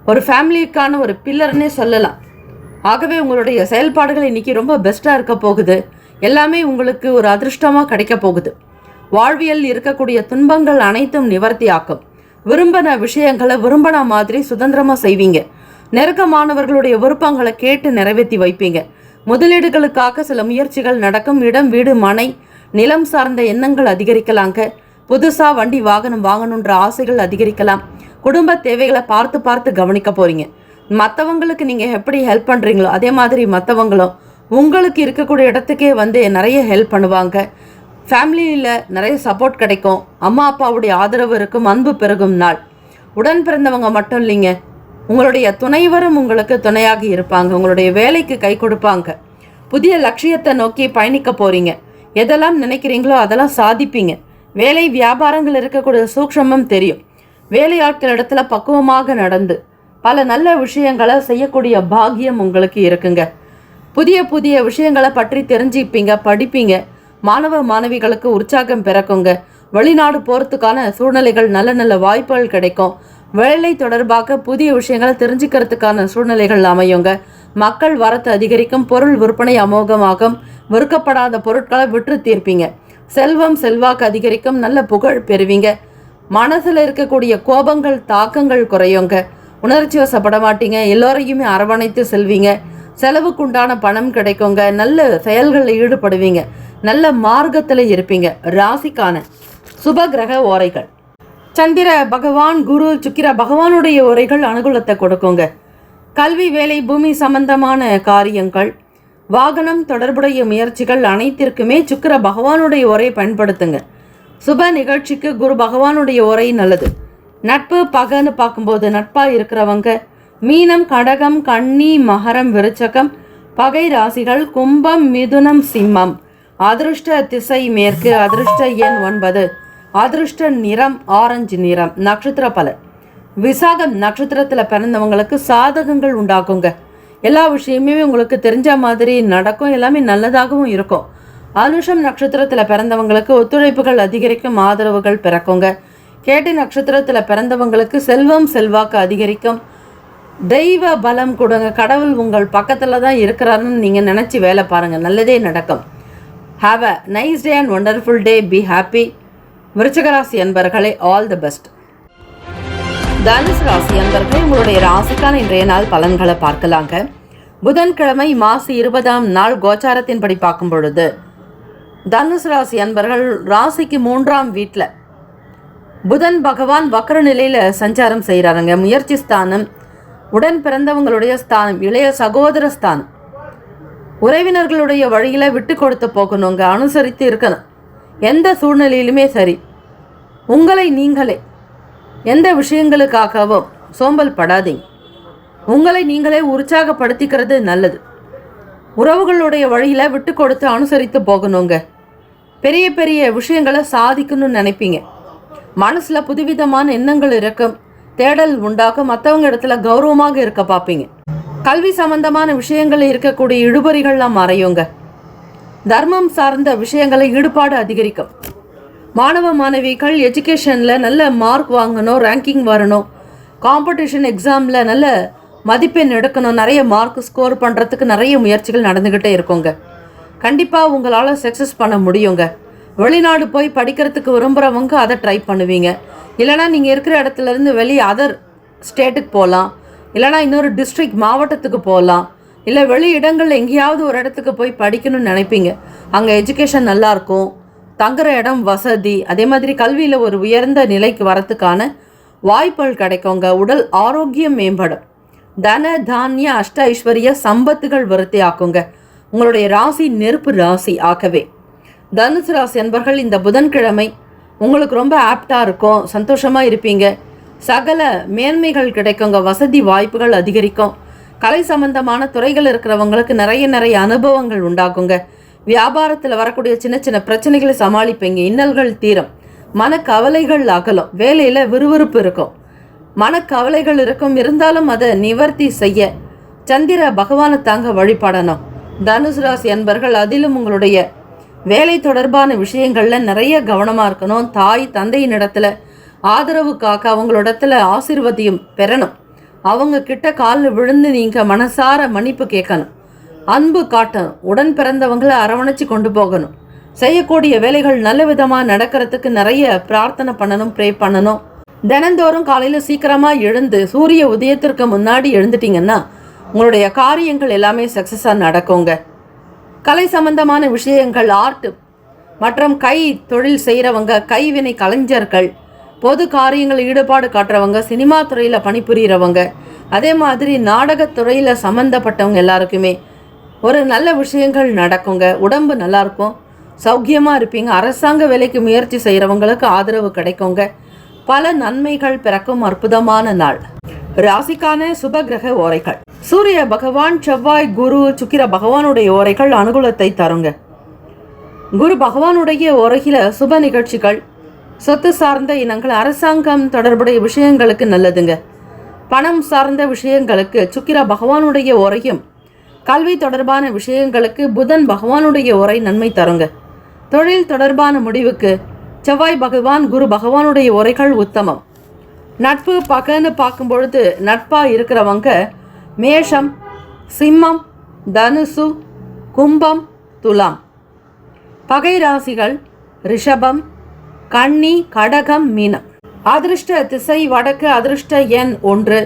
ஒரு ஃபேமிலிக்கான ஒரு பில்லர்னே சொல்லலாம். ஆகவே உங்களுடைய செயல்பாடுகள் இன்றைக்கி ரொம்ப பெஸ்ட்டாக இருக்க போகுது. எல்லாமே உங்களுக்கு ஒரு அதிர்ஷ்டமாக கிடைக்க போகுது. வாழ்வியல் இருக்கக்கூடிய துன்பங்கள் அனைத்தும் நிவர்த்தி ஆக்கும். விரும்பின விஷயங்களை விரும்பின மாதிரி சுதந்திரமாக செய்வீங்க. நெருக்கமானவர்களுடைய விருப்பங்களை கேட்டு நிறைவேற்றி வைப்பீங்க. முதலீடுகளுக்காக சில முயற்சிகள் நடக்கும். இடம், வீடு, மனை, நிலம் சார்ந்த எண்ணங்கள் அதிகரிக்கலாங்க. புதுசாக வண்டி வாகனம் வாங்கணுன்ற ஆசைகள் அதிகரிக்கலாம். குடும்ப தேவைகளை பார்த்து பார்த்து கவனிக்க போகிறீங்க. மற்றவங்களுக்கு நீங்கள் எப்படி ஹெல்ப் பண்ணுறீங்களோ அதே மாதிரி மற்றவங்களும் உங்களுக்கு இருக்கக்கூடிய இடத்துக்கே வந்து நிறைய ஹெல்ப் பண்ணுவாங்க. ஃபேமிலியில் நிறைய சப்போர்ட் கிடைக்கும். அம்மா அப்பாவுடைய ஆதரவு இருக்கும். அன்பு பெருகும் நாள். உடன் பிறந்தவங்க மட்டும் இல்லைங்க, உங்களுடைய துணைவரும் உங்களுக்கு துணையாக இருப்பாங்க. உங்களுடைய வேலைக்கு கை கொடுப்பாங்க. புதிய லட்சியத்தை நோக்கி பயணிக்க போகிறீங்க. எதெல்லாம் நினைக்கிறீங்களோ அதெல்லாம் சாதிப்பீங்க. வேலை வியாபாரங்கள் இருக்கக்கூடிய சூக்ஷமம் தெரியும். வேலையாட்கள் இடத்துல பக்குவமாக நடந்து பல நல்ல விஷயங்களை செய்யக்கூடிய பாக்கியம் உங்களுக்கு இருக்குங்க. புதிய புதிய விஷயங்களை பற்றி தெரிஞ்சுப்பீங்க, படிப்பீங்க. மாணவ மாணவிகளுக்கு உற்சாகம் பிறக்குங்க. வெளிநாடு போகிறதுக்கான சூழ்நிலைகள், நல்ல நல்ல வாய்ப்புகள் கிடைக்கும். வேலை தொடர்பாக புதிய விஷயங்களை தெரிஞ்சுக்கிறதுக்கான சூழ்நிலைகள் அமையுங்க. மக்கள் வரத்து அதிகரிக்கும். பொருள் விற்பனை அமோகமாகும். விற்கப்படாத பொருட்களை விற்று தீர்ப்பீங்க. செல்வம் செல்வாக்கு அதிகரிக்கும். நல்ல புகழ் பெறுவீங்க. மனசில் இருக்கக்கூடிய கோபங்கள், தாக்கங்கள் குறையுங்க. உணர்ச்சி வசப்பட மாட்டீங்க. எல்லோரையுமே அரவணைத்து செல்வீங்க. செலவுக்குண்டான பணம் கிடைக்குங்க. நல்ல செயல்களில் ஈடுபடுவீங்க. நல்ல மார்க்கத்தில் இருப்பீங்க. ராசிக்கான சுப கிரக ஓரைகள். சந்திர பகவான், குரு, சுக்கிர பகவானுடைய ஓரைகள் அனுகூலத்தை கொடுக்குங்க. கல்வி, வேலை, பூமி சம்பந்தமான காரியங்கள், வாகனம் தொடர்புடைய முயற்சிகள் அனைத்திற்குமே சுக்கிர பகவானுடைய ஓரை பயன்படுத்துங்க. சுப நிகழ்ச்சிக்கு குரு பகவானுடைய ஓரை நல்லது. நட்பு, பகன்னு பார்க்கும்போது நட்பாக இருக்கிறவங்க மீனம், கடகம், கன்னி, மகரம், விருச்சகம் பகை ராசிகள் கும்பம், மிதுனம், சிம்மம். அதிர்ஷ்ட திசை மேற்கு. அதிர்ஷ்ட எண் 9. அதிர்ஷ்ட நிறம் ஆரஞ்சு நிறம். நட்சத்திர பலன். விசாகம் நட்சத்திரத்தில் பிறந்தவங்களுக்கு சாதகங்கள் உண்டாக்குங்க. எல்லா விஷயமே உங்களுக்கு தெரிஞ்ச மாதிரி நடக்கும். எல்லாமே நல்லதாகவும் இருக்கும். அனுஷம் நட்சத்திரத்தில் பிறந்தவங்களுக்கு ஒத்துழைப்புகள் அதிகரிக்கும். ஆதரவுகள் பிறக்குங்க. கேட்டை நட்சத்திரத்தில் பிறந்தவங்களுக்கு செல்வம் செல்வாக்கு அதிகரிக்கும். தெய்வ பலம் கொடுங்க. கடவுள் உங்கள் பக்கத்தில் தான் இருக்கிறாருன்னு நீங்கள் நினச்சி வேலை பாருங்கள், நல்லதே நடக்கும். Have a nice day and wonderful day. Be happy. விருச்சிகராசி அன்பர்களே, ஆல் தி பெஸ்ட். தனுசு ராசி அன்பர்களே, உங்களுடைய ராசிக்கான இன்றைய நாள் பலன்களை பார்க்கலாங்க. புதன்கிழமை மாசி 20ஆம் நாள் கோச்சாரத்தின்படி பார்க்கும் பொழுது தனுசு ராசி அன்பர்கள் ராசிக்கு 3ஆம் வீட்டில் புதன் பகவான் வக்ர நிலையில் சஞ்சாரம் செய்கிறாருங்க. முயற்சி ஸ்தானம், உடன் பிறந்தவங்களுடைய ஸ்தானம், இளைய சகோதர ஸ்தானம். உறவினர்களுடைய வழியில விட்டு கொடுத்து போகணுங்க, அனுசரித்து இருக்கணும். எந்த சூழ்நிலையிலுமே சரி, உங்களை நீங்களே எந்த விஷயங்களுக்காகவும் சோம்பல் படாதீங்க. உங்களை நீங்களே உற்சாகப்படுத்திக்கிறது நல்லது. உறவுகளுடைய வழியில விட்டு கொடுத்து அனுசரித்து போகணுங்க. பெரிய பெரிய விஷயங்களை சாதிக்கணும்னு நினைப்பீங்க. மனசுல புதுவிதமான எண்ணங்கள் இருக்கும், தேடல் உண்டாகும், மற்றவங்க இடத்துல கௌரவமாக இருக்க பார்ப்பீங்க. கல்வி சம்பந்தமான விஷயங்கள் இருக்கக்கூடிய இழுபறிகள்லாம் மறையுங்க. தர்மம் சார்ந்த விஷயங்களை ஈடுபாடு அதிகரிக்கும். மாணவ மாணவிகள் எஜுகேஷன்ல நல்ல மார்க் வாங்கணும், ரேங்கிங் வரணும், காம்படிஷன் எக்ஸாம்ல நல்ல மதிப்பெண் எடுக்கணும், நிறைய மார்க் ஸ்கோர் பண்ணுறதுக்கு நிறைய முயற்சிகள் நடந்துக்கிட்டே இருக்குங்க. கண்டிப்பாக உங்களால் சக்ஸஸ் பண்ண முடியுங்க. வெளிநாடு போய் படிக்கிறதுக்கு விரும்புகிறவங்க அதை ட்ரை பண்ணுவீங்க. இல்லைனா நீங்கள் இருக்கிற இடத்துலேருந்து வெளியே அதர் ஸ்டேட்டுக்கு போகலாம், இல்லைனா இன்னொரு டிஸ்ட்ரிக்ட் மாவட்டத்துக்கு போகலாம், இல்லை வெளி இடங்களில் எங்கேயாவது ஒரு இடத்துக்கு போய் படிக்கணும்னு நினைப்பீங்க. அங்கே எஜுகேஷன் நல்லாயிருக்கும், தங்குற இடம் வசதி, அதே மாதிரி கல்வியில் ஒரு உயர்ந்த நிலைக்கு வரத்துக்கான வாய்ப்புகள் கிடைக்குங்க. உடல் ஆரோக்கியம் மேம்படும். தன தானிய அஷ்ட ஐஸ்வர்ய சம்பத்துகள் விருத்தி ஆக்குங்க. உங்களுடைய ராசி நெருப்பு ராசி ஆகவே தனுசு ராசி என்பர்கள் இந்த புதன்கிழமை உங்களுக்கு ரொம்ப ஆப்டாக இருக்கும், சந்தோஷமாக இருப்பீங்க. சகல மேன்மைகள் கிடைக்குங்க, வசதி வாய்ப்புகள் அதிகரிக்கும். கலை சம்பந்தமான துறைகள் இருக்கிறவங்களுக்கு நிறைய அனுபவங்கள் உண்டாகுங்க. வியாபாரத்தில் வரக்கூடிய சின்ன சின்ன பிரச்சனைகளை சமாளிப்பீங்க. இன்னல்கள் தீரும், மனக்கவலைகள் அகலும், வேலையில் விறுவிறுப்பு இருக்கும், மனக்கவலைகள் இருக்கும். இருந்தாலும் அதை நிவர்த்தி செய்ய சந்திர பகவானை தாங்க வழிபடணும். தனுசு ராசி அன்பர்கள் அதிலும் உங்களுடைய வேலை தொடர்பான விஷயங்களில் நிறைய கவனமாக இருக்கணும். தாய் தந்தையின் இடத்துல ஆதரவுக்காக அவங்களிடத்துல ஆசீர்வாதம் பெறணும். அவங்க கிட்ட காலில் விழுந்து நீங்கள் மனசார மன்னிப்பு கேட்கணும், அன்பு காட்டணும், உடன் பிறந்தவங்களை அரவணைச்சு கொண்டு போகணும். செய்யக்கூடிய வேலைகள் நல்ல விதமாக நடக்கிறதுக்கு நிறைய பிரார்த்தனை பண்ணணும், ப்ரே பண்ணணும். தினந்தோறும் காலையில் சீக்கிரமாக எழுந்து சூரிய உதயத்திற்கு முன்னாடி எழுந்துட்டிங்கன்னா உங்களுடைய காரியங்கள் எல்லாமே சக்ஸஸாக நடக்குங்க. கலை சம்பந்தமான விஷயங்கள், ஆர்ட் மற்றும் கை தொழில் செய்கிறவங்க, கைவினை கலைஞர்கள், பொது காரியங்கள் ஈடுபாடு காட்டுறவங்க, சினிமா துறையில் பணிபுரிகிறவங்க, அதே மாதிரி நாடகத்துறையில் சம்மந்தப்பட்டவங்க எல்லாருக்குமே ஒரு நல்ல விஷயங்கள் நடக்குங்க. உடம்பு நல்லாயிருக்கும், சௌக்கியமாக இருப்பீங்க. அரசாங்க வேலைக்கு முயற்சி செய்கிறவங்களுக்கு ஆதரவு கிடைக்குங்க. பல நன்மைகள் பிறக்கும் அற்புதமான நாள். ராசிக்கான சுப கிரக ஓரைகள். சூரிய பகவான், செவ்வாய், குரு, சுக்கிர பகவானுடைய ஓரைகள் அனுகூலத்தை தருங்க. குரு பகவானுடைய ஓரையில சுப நிகழ்ச்சிகள், சொத்து சார்ந்த இனங்கள், அரசாங்கம் தொடர்புடைய விஷயங்களுக்கு நல்லதுங்க. பணம் சார்ந்த விஷயங்களுக்கு சுக்கிர பகவானுடைய ஓரையும், கல்வி தொடர்பான விஷயங்களுக்கு புதன் பகவானுடைய ஓரை நன்மை தருங்க. தொழில் தொடர்பான முடிவுக்கு செவ்வாய் பகவான், குரு பகவானுடைய ஓரைகள் உத்தமம். நட்பு பகன்னு பார்க்கும் பொழுது நட்பாக இருக்கிறவங்க மேஷம், சிம்மம், தனுசு, கும்பம், துலாம். பகை ராசிகள் ரிஷபம், கன்னி, கடகம், மீனம். அதிர்ஷ்ட திசை வடக்கு, அதிர்ஷ்ட எண் 1,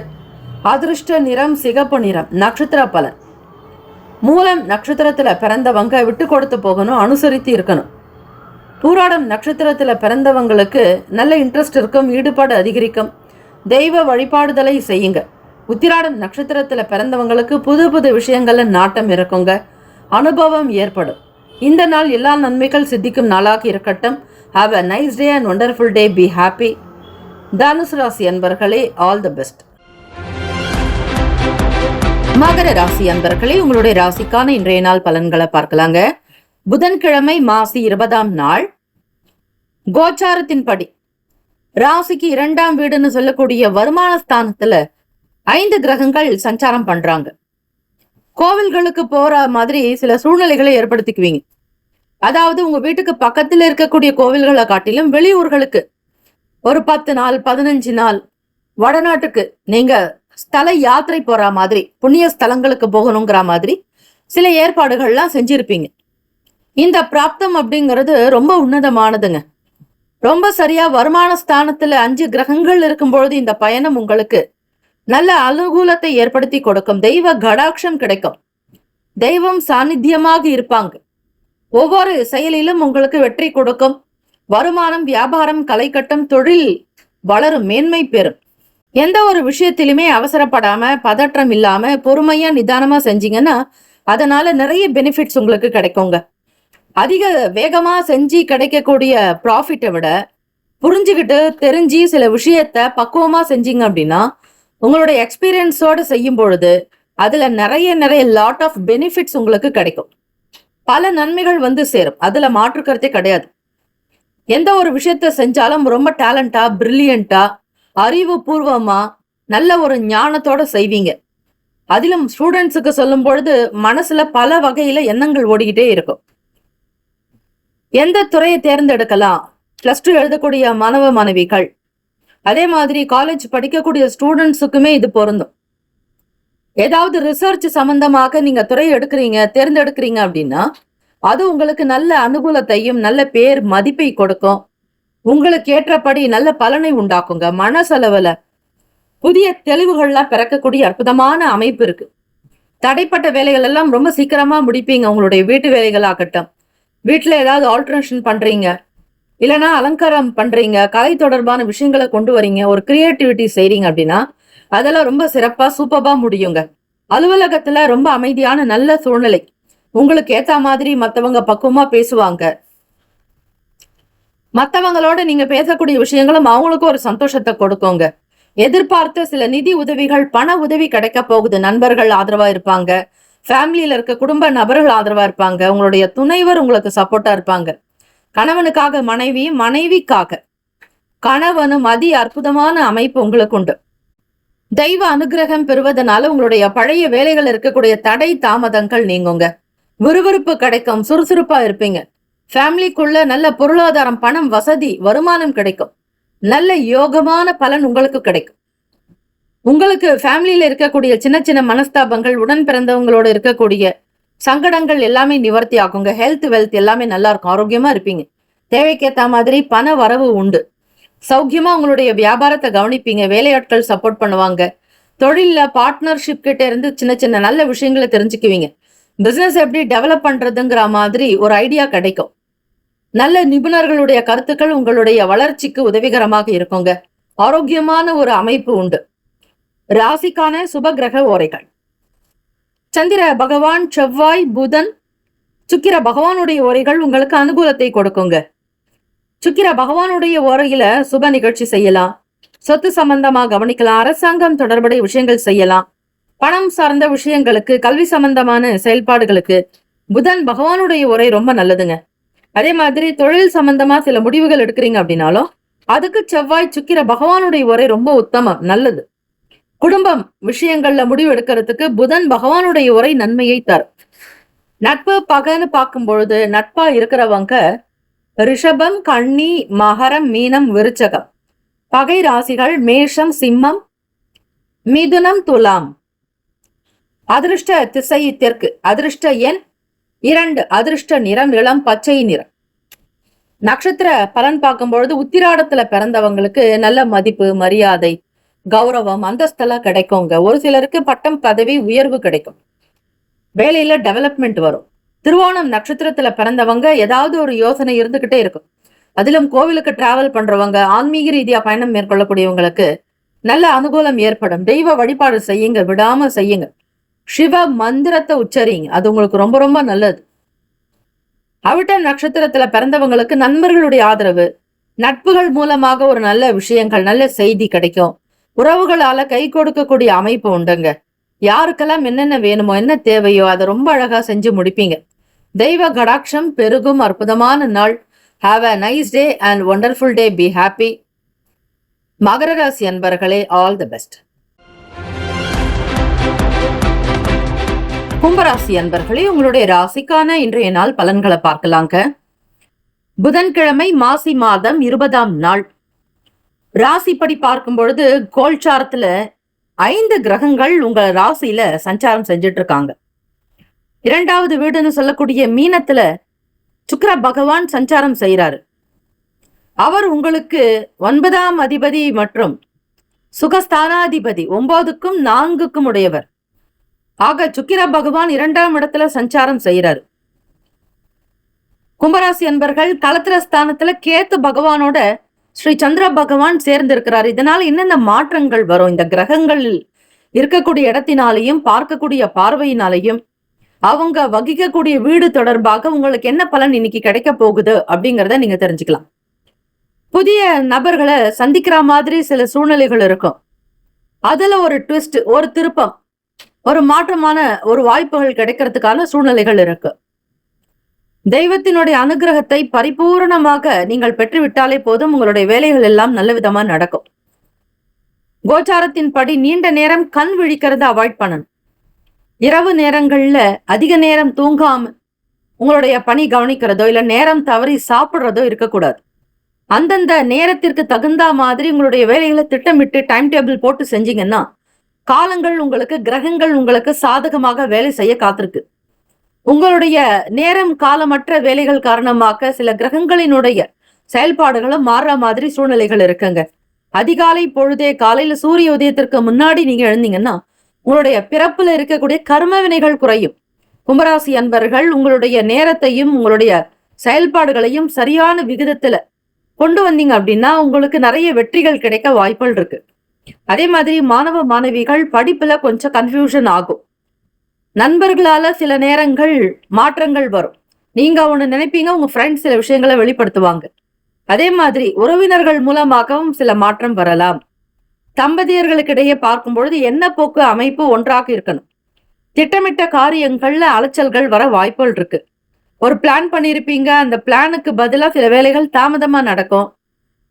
அதிர்ஷ்ட நிறம் சிகப்பு நிறம். நட்சத்திர பலன். மூலம் நட்சத்திரத்தில் பிறந்தவங்க விட்டு கொடுத்து போகணும், அனுசரித்து இருக்கணும். பூராடம் நட்சத்திரத்தில் பிறந்தவங்களுக்கு நல்ல இன்ட்ரெஸ்ட் இருக்கும், ஈடுபாடு அதிகரிக்கும், தெய்வ வழிபாடுதலை செய்யுங்க. உத்திராடம் நட்சத்திரத்தில் பிறந்தவங்களுக்கு புது புது விஷயங்களில் நாட்டம் இருக்குங்க, அனுபவம் ஏற்படும். இந்த நாள் எல்லா நன்மைகள் சித்திக்கும் நாளாக இருக்கட்டும். Have a nice day and wonderful day. Be happy. தனுசு ராசி அன்பர்களே, ஆல் தி பெஸ்ட். மகர ராசி அன்பர்களே, உங்களுடைய ராசிக்கான இன்றைய நாள் பலன்களை பார்க்கலாங்க. புதன்கிழமை மாசி 20ஆம் நாள். கோச்சாரத்தின்படி ராசிக்கு 2ஆம் வீடுன்னு சொல்லக்கூடிய வருமான ஸ்தானத்துல 5 கிரகங்கள் சஞ்சாரம் பண்றாங்க. கோவில்களுக்கு போற மாதிரி சில சூழ்நிலைகளை ஏற்படுத்திக்குவீங்க. அதாவது உங்க வீட்டுக்கு பக்கத்துல இருக்கக்கூடிய கோவில்களை காட்டிலும் வெளியூர்களுக்கு ஒரு 10 நாள் 15 நாள் வடநாட்டுக்கு நீங்க ஸ்தல யாத்திரை போற மாதிரி, புண்ணிய ஸ்தலங்களுக்கு போகணுங்கிற மாதிரி சில ஏற்பாடுகள்லாம் செஞ்சிருப்பீங்க. இந்த பிராப்தம் அப்படிங்கிறது ரொம்ப உன்னதமானதுங்க. ரொம்ப சரியா வருமான ஸ்தானத்துல 5 கிரகங்கள் இருக்கும் பொழுது இந்த பயணம் உங்களுக்கு நல்ல அனுகூலத்தை ஏற்படுத்தி கொடுக்கும். தெய்வ கடாட்சம் கிடைக்கும், தெய்வம் சாநித்தியமாக இருப்பாங்க. ஒவ்வொரு செயலிலும் உங்களுக்கு வெற்றி கொடுக்கும். வருமானம், வியாபாரம், கலைக்கட்டம், தொழில் வளரும், மேன்மை பெறும். எந்த ஒரு விஷயத்திலுமே அவசரப்படாம, பதற்றம் இல்லாம, பொறுமையா நிதானமா செஞ்சீங்கன்னா அதனால நிறைய பெனிஃபிட்ஸ் உங்களுக்கு கிடைக்குங்க. அதிக வேகமா செஞ்சு கிடைக்கக்கூடிய ப்ராஃபிட்டை விட புரிஞ்சுக்கிட்டு தெரிஞ்சு சில விஷயத்த பக்குவமா செஞ்சீங்க அப்படின்னா உங்களுடைய எக்ஸ்பீரியன்ஸோட செய்யும் பொழுது அதுல நிறைய நிறைய லாட் ஆஃப் பெனிஃபிட்ஸ் உங்களுக்கு கிடைக்கும். பல நன்மைகள் வந்து சேரும், அதுல மாற்று கருத்தே கிடையாது. எந்த ஒரு விஷயத்த செஞ்சாலும் ரொம்ப டேலண்டா, பிரில்லியண்டா, அறிவு பூர்வமா, நல்ல ஒரு ஞானத்தோட செய்வீங்க. அதிலும் ஸ்டூடெண்ட்ஸுக்கு சொல்லும் பொழுது மனசுல பல வகையில எண்ணங்கள் ஓடிக்கிட்டே இருக்கும். எந்த துறையை தேர்ந்தெடுக்கலாம்? +2 எழுதக்கூடிய மாணவ மாணவிகள், அதே மாதிரி காலேஜ் படிக்கக்கூடிய ஸ்டூடெண்ட்ஸுக்குமே இது பொருந்தும். ஏதாவது ரிசர்ச் சம்பந்தமாக நீங்க துறை தேர்ந்தெடுக்கிறீங்க அப்படின்னா அது உங்களுக்கு நல்ல அனுகூலத்தையும் நல்ல பேர் மதிப்பை கொடுக்கும். உங்களுக்கு ஏற்றபடி நல்ல பலனை உண்டாக்குங்க. மனசளவுல புதிய தெளிவுகள்லாம் பிறக்கக்கூடிய அற்புதமான அமைப்பு இருக்கு. தடைப்பட்ட வேலைகள் எல்லாம் ரொம்ப சீக்கிரமா முடிப்பீங்க. உங்களுடைய வீட்டு வேலைகள் ஆகட்டும், வீட்டுல ஏதாவது ஆல்டர்னேஷன் பண்றீங்க, இல்லைன்னா அலங்காரம் பண்றீங்க, கலை தொடர்பான விஷயங்களை கொண்டு வரீங்க, ஒரு கிரியேட்டிவிட்டி செய்றீங்க அப்படின்னா அதெல்லாம் ரொம்ப சிறப்பா சூப்பரா முடியுங்க. அலுவலகத்துல ரொம்ப அமைதியான நல்ல சூழ்நிலை, உங்களுக்கு ஏத்த மாதிரி மத்தவங்க பக்குவமா பேசுவாங்க. மத்தவங்களோட நீங்க பேசக்கூடிய விஷயங்களும் அவங்களுக்கும் ஒரு சந்தோஷத்தை கொடுக்குங்க. எதிர்பார்த்த சில நிதி உதவிகள், பண உதவி கிடைக்க போகுது. நண்பர்கள் ஆதரவா இருப்பாங்க, ஃபேமிலியில இருக்க குடும்ப நபர்கள் ஆதரவா இருப்பாங்க, உங்களுடைய துணைவர் உங்களுக்கு சப்போர்ட்டா இருப்பாங்க. கணவனுக்காக மனைவி, மனைவிக்காக கணவனும் அற்புதமான அமைப்பு உங்களுக்கு உண்டு. தெய்வ அனுகிரகம் பெறுவதனால உங்களுடைய பழைய வேலைகள் இருக்கக்கூடிய தடை தாமதங்கள் நீங்குங்க. விறுவிறுப்பு கிடைக்கும், சுறுசுறுப்பா இருப்பீங்க. ஃபேமிலிக்குள்ள நல்ல பொருளாதாரம், பணம், வசதி, வருமானம் கிடைக்கும். நல்ல யோகமான பலன் உங்களுக்கு கிடைக்கும். உங்களுக்கு ஃபேமிலியில இருக்கக்கூடிய சின்ன சின்ன மனஸ்தாபங்கள், உடன் பிறந்தவங்களோட இருக்கக்கூடிய சங்கடங்கள் எல்லாமே நிவர்த்தி ஆகுங்க. ஹெல்த், வெல்த் எல்லாமே நல்லா இருக்கும், ஆரோக்கியமா இருப்பீங்க. தேவைக்கேற்ற மாதிரி பண வரவு உண்டு. சௌக்கியமா உங்களுடைய வியாபாரத்தை கவனிப்பீங்க. வேலையாட்கள் சப்போர்ட் பண்ணுவாங்க. தொழில பார்ட்னர்ஷிப் கிட்ட இருந்து சின்ன சின்ன நல்ல விஷயங்களை தெரிஞ்சுக்குவீங்க. பிசினஸ் எப்படி டெவலப் பண்றதுங்கிற மாதிரி ஒரு ஐடியா கிடைக்கும். நல்ல நிபுணர்களுடைய கருத்துக்கள் உங்களுடைய வளர்ச்சிக்கு உதவிகரமாக இருக்குங்க. ஆரோக்கியமான ஒரு அமைப்பு உண்டு. ராசிக்கான சுப கிரக ஓரைகள்: சந்திர பகவான், செவ்வாய், புதன், சுக்கிர பகவானுடைய ஓரைகள் உங்களுக்கு அனுகூலத்தை கொடுக்குங்க. சுக்கிர பகவானுடைய ஓரையில சுப நிகழ்ச்சி செய்யலாம், சொத்து சம்பந்தமா கவனிக்கலாம், அரசாங்கம் தொடர்புடைய விஷயங்கள் செய்யலாம், பணம் சார்ந்த விஷயங்களுக்கு, கல்வி சம்பந்தமான செயல்பாடுகளுக்கு புதன் பகவானுடைய உரை ரொம்ப நல்லதுங்க. அதே மாதிரி தொழில் சம்பந்தமா சில முடிவுகள் எடுக்கிறீங்க அப்படின்னாலும் அதுக்கு செவ்வாய், சுக்கிர பகவானுடைய உரை ரொம்ப உத்தமம், நல்லது. குடும்பம் விஷயங்கள்ல முடிவு எடுக்கிறதுக்கு புதன் பகவானுடைய உரை நன்மையை தரும். நட்பு பகன்னு பார்க்கும் பொழுது நட்பா இருக்கிறவங்க ரிஷபம், கன்னி, மகரம், மீனம், விருச்சகம். பகை ராசிகள் மேஷம், சிம்மம், மிதுனம், துலாம். அதிர்ஷ்ட திசை தெற்கு. அதிர்ஷ்ட எண் 2. அதிர்ஷ்ட நிறம் இளம் பச்சை நிறம். நட்சத்திர பலன் பார்க்கும்பொழுது உத்திராடத்துல பிறந்தவங்களுக்கு நல்ல மதிப்பு, மரியாதை, கௌரவம், அந்தஸ்தெல்லாம் கிடைக்குங்க. ஒரு சிலருக்கு பட்டம், பதவி, உயர்வு கிடைக்கும். வேலையில டெவலப்மெண்ட் வரும். திருவோணம் நட்சத்திரத்துல பிறந்தவங்க ஏதாவது ஒரு யோசனை இருந்துகிட்டே இருக்கும். அதிலும் கோவிலுக்கு டிராவல் பண்றவங்க, ஆன்மீக ரீதியா பயணம் மேற்கொள்ளக்கூடியவங்களுக்கு நல்ல அனுகூலம் ஏற்படும். தெய்வ வழிபாடு செய்யுங்க, விடாம செய்யுங்க. சிவ மந்திரத்தை உச்சரிங்க, அது உங்களுக்கு ரொம்ப ரொம்ப நல்லது. அவிட்ட நட்சத்திரத்துல பிறந்தவங்களுக்கு நண்பர்களுடைய ஆதரவு, நட்புகள் மூலமாக ஒரு நல்ல விஷயங்கள், நல்ல செய்தி கிடைக்கும். உறவுகளால கை கொடுக்கக்கூடிய அமைப்பு உண்டுங்க. யாருக்கெல்லாம் என்னென்ன வேணுமோ, என்ன தேவையோ அதை ரொம்ப அழகா செஞ்சு முடிப்பீங்க. தெய்வ கடாட்சம் பெருகும் அற்புதமான நாள். Have a nice day and wonderful day. Be happy. மகர ராசி அன்பர்களே, ஆல் தி பெஸ்ட். கும்பராசி அன்பர்களே, உங்களுடைய ராசிக்கான இன்றைய நாள் பலன்களை பார்க்கலாங்க. புதன்கிழமை, மாசி மாதம் 20ஆம் நாள். ராசிப்படி பார்க்கும் பொழுது கோல்சாரத்துல 5 கிரகங்கள் உங்க ராசியில சஞ்சாரம் செஞ்சுட்டு இருக்காங்க. 2வது வீடுன்னு சொல்லக்கூடிய மீனத்துல சுக்கிர பகவான் சஞ்சாரம் செய்யறாரு. அவர் உங்களுக்கு 9ஆம் அதிபதி மற்றும் சுகஸ்தானாதிபதி, 9க்கும் 4க்கும் உடையவர். ஆக சுக்கிர பகவான் 2ஆம் இடத்துல சஞ்சாரம் செய்யறாரு. கும்பராசி அன்பர்கள் களத்திர ஸ்தானத்துல கேத்து பகவானோட ஸ்ரீ சந்திர பகவான் சேர்ந்து இருக்கிறார். இதனால என்னென்ன மாற்றங்கள் வரும்? இந்த கிரகங்கள் இருக்கக்கூடிய இடத்தினாலையும் பார்க்கக்கூடிய பார்வையினாலையும் அவங்க வகிக்கக்கூடிய வீடு தொடர்பாக உங்களுக்கு என்ன பலன் இன்னைக்கு கிடைக்க போகுது அப்படிங்கிறத நீங்க தெரிஞ்சுக்கலாம். புதிய நபர்களை சந்திக்கிற மாதிரி சில சூழ்நிலைகள் இருக்கும். அதுல ஒரு ட்விஸ்ட், ஒரு திருப்பம், ஒரு மாற்றமான ஒரு வாய்ப்புகள் கிடைக்கிறதுக்கான சூழ்நிலைகள் இருக்கு. தெய்வத்தினுடைய அனுகிரகத்தை பரிபூர்ணமாக நீங்கள் பெற்றுவிட்டாலே போதும், உங்களுடைய வேலைகள் எல்லாம் நல்ல விதமா நடக்கும். கோச்சாரத்தின் படி நீண்ட நேரம் கண் விழிக்கிறத அவாய்ட் பண்ணணும். இரவு நேரங்கள்ல அதிக நேரம் தூங்காம உங்களுடைய பணி கவனிக்கிறதோ இல்ல நேரம் தவறி சாப்பிடுறதோ இருக்கக்கூடாது. அந்தந்த நேரத்திற்கு தகுந்த மாதிரி உங்களுடைய வேலைகளை திட்டமிட்டு டைம் டேபிள் போட்டு செஞ்சீங்கன்னா காலங்கள் உங்களுக்கு, கிரகங்கள் உங்களுக்கு சாதகமாக வேலை செய்ய காத்திருக்கு. உங்களுடைய நேரம் காலமற்ற வேலைகள் காரணமாக சில கிரகங்களினுடைய செயல்பாடுகளும் மாறுற மாதிரி சூழ்நிலைகள் இருக்குங்க. அதிகாலை பொழுதே காலையில சூரிய உதயத்திற்கு முன்னாடி நீங்க எழுந்தீங்கன்னா உங்களுடைய பிறப்புல இருக்கக்கூடிய கர்ம வினைகள் குறையும். கும்பராசி அன்பர்கள் உங்களுடைய நேரத்தையும் உங்களுடைய செயல்பாடுகளையும் சரியான விகிதத்துல கொண்டு வந்தீங்க அப்படின்னா உங்களுக்கு நிறைய வெற்றிகள் கிடைக்க வாய்ப்புகள் இருக்கு. அதே மாதிரி மாணவ மாணவிகள் படிப்புல கொஞ்சம் கன்ஃபியூஷன் ஆகும். நண்பர்களால சில நேரங்கள் மாற்றங்கள் வரும். நீங்க ஒண்ணு நினைப்பீங்க, உங்க ஃப்ரெண்ட்ஸ் சில விஷயங்களை வெளிப்படுத்துவாங்க. அதே மாதிரி உறவினர்கள் மூலமாகவும் சில மாற்றம் வரலாம். தம்பதியர்களுக்கிடையே பார்க்கும் பொழுது என்ன போக்கு அமைப்பு ஒன்றாக இருக்கணும். திட்டமிட்ட காரியங்கள்ல அலைச்சல்கள் வர வாய்ப்புகள் இருக்கு. ஒரு பிளான் பண்ணியிருப்பீங்க, அந்த பிளானுக்கு பதிலா சில வேலைகள் தாமதமா நடக்கும்.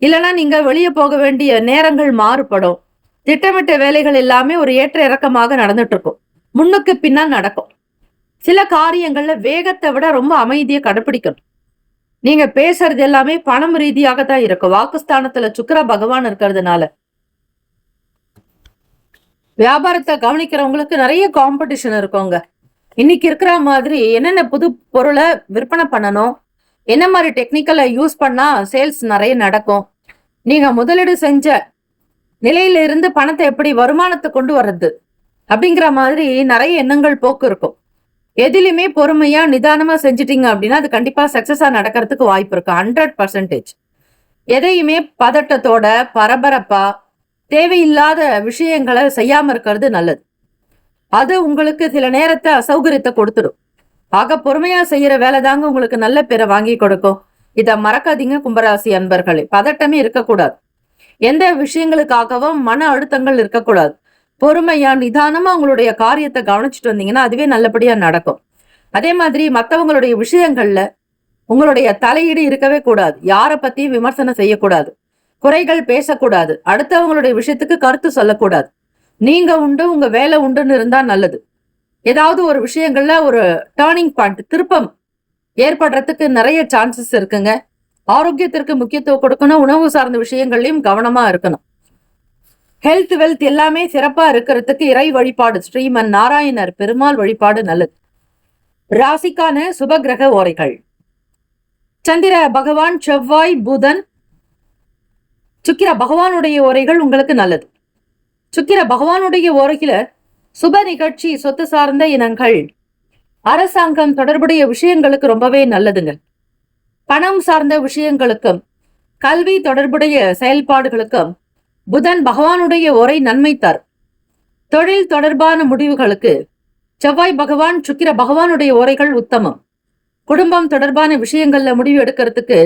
இல்லைன்னா நீங்க வெளியே போக வேண்டிய நேரங்கள் மாறுபடும். திட்டமிட்ட வேலைகள் எல்லாமே ஒரு ஏற்ற இறக்கமாக நடந்துட்டு இருக்கும், முன்னுக்கு பின்னா நடக்கும். சில காரியங்கள்ல வேகத்தை விட ரொம்ப அமைதியை கடைபிடிக்கணும். நீங்க பேசுறது எல்லாமே பணம் ரீதியாக தான் இருக்கும். வாக்குஸ்தானத்துல சுக்கிர பகவான் இருக்கிறதுனால வியாபாரத்தை கவனிக்கிறவங்களுக்கு நிறைய காம்படிஷன் இருக்குங்க. இன்னைக்கு இருக்கிற மாதிரி என்னென்ன புது பொருளை விற்பனை பண்ணணும், என்ன மாதிரி டெக்னிக்கலை யூஸ் பண்ணா சேல்ஸ் நிறைய நடக்கும், நீங்க முதலீடு செஞ்ச நிலையில இருந்து பணத்தை எப்படி வருமானத்தை கொண்டு வர்றது அப்படிங்கிற மாதிரி நிறைய எண்ணங்கள் போக்கு இருக்கும். எதிலுமே பொறுமையா நிதானமா செஞ்சிட்டீங்க அப்படின்னா அது கண்டிப்பா சக்சஸா நடக்கிறதுக்கு வாய்ப்பு இருக்கு 100%. எதையுமே பதட்டத்தோட பரபரப்பா தேவையில்லாத விஷயங்களை செய்யாம இருக்கிறது நல்லது. அது உங்களுக்கு சில நேரத்தை அசௌகரியத்தை கொடுத்துடும். ஆக பொறுமையா செய்யற வேலை தாங்க உங்களுக்கு நல்ல பேரை வாங்கி கொடுக்கும். இதை மறக்காதீங்க கும்பராசி அன்பர்களே. பதட்டமே இருக்கக்கூடாது. எந்த விஷயங்களுக்காகவும் மன அழுத்தங்கள் இருக்கக்கூடாது. பொறுமையா நிதானமா உங்களுடைய காரியத்தை கவனிச்சுட்டு வந்தீங்கன்னா அதுவே நல்லபடியா நடக்கும். அதே மாதிரி மற்றவங்களுடைய விஷயங்கள்ல உங்களுடைய தலையீடு இருக்கவே கூடாது. யாரை பத்தியும் விமர்சனம் செய்யக்கூடாது, குறைகள் பேசக்கூடாது, அடுத்தவங்களுடைய விஷயத்துக்கு கருத்து சொல்லக்கூடாது. நீங்க உண்டு, உங்க வேலை உண்டுன்னு இருந்தா நல்லது. ஏதாவது ஒரு விஷயங்கள்ல ஒரு டேர்னிங் பாயிண்ட், திருப்பம் ஏற்படுறதுக்கு நிறைய சான்சஸ் இருக்குங்க. ஆரோக்கியத்திற்கு முக்கியத்துவம் கொடுக்கணும். உணவு சார்ந்த விஷயங்கள்லயும் கவனமா இருக்கணும். ஹெல்த் வெல்த் எல்லாமே சிறப்பா இருக்கிறதுக்கு இறை வழிபாடு, ஸ்ரீமன் நாராயணர் பெருமாள் வழிபாடு நல்லது. ராசிக்கான சுப கிரக ஓரைகள்: சந்திர பகவான், செவ்வாய், புதன், சுக்கிர பகவானுடைய ஓரைகள் உங்களுக்கு நல்லது. சுக்கிர பகவானுடைய ஓரையில சுப நிகழ்ச்சி, சொத்து சார்ந்த இனங்கள், அரசாங்கம் தொடர்புடைய விஷயங்களுக்கு ரொம்பவே நல்லதுங்க. பணம் சார்ந்த விஷயங்களுக்கும் கல்வி தொடர்புடைய செயல்பாடுகளுக்கும் புதன் பகவானுடைய ஓரை நன்மை தரும். தொழில் தொடர்பான முடிவுகளுக்கு செவ்வாய் பகவான், சுக்கிர பகவானுடைய ஓரைகள் உத்தமம். குடும்பம் தொடர்பான விஷயங்கள்ல முடிவு எடுக்கிறதுக்கு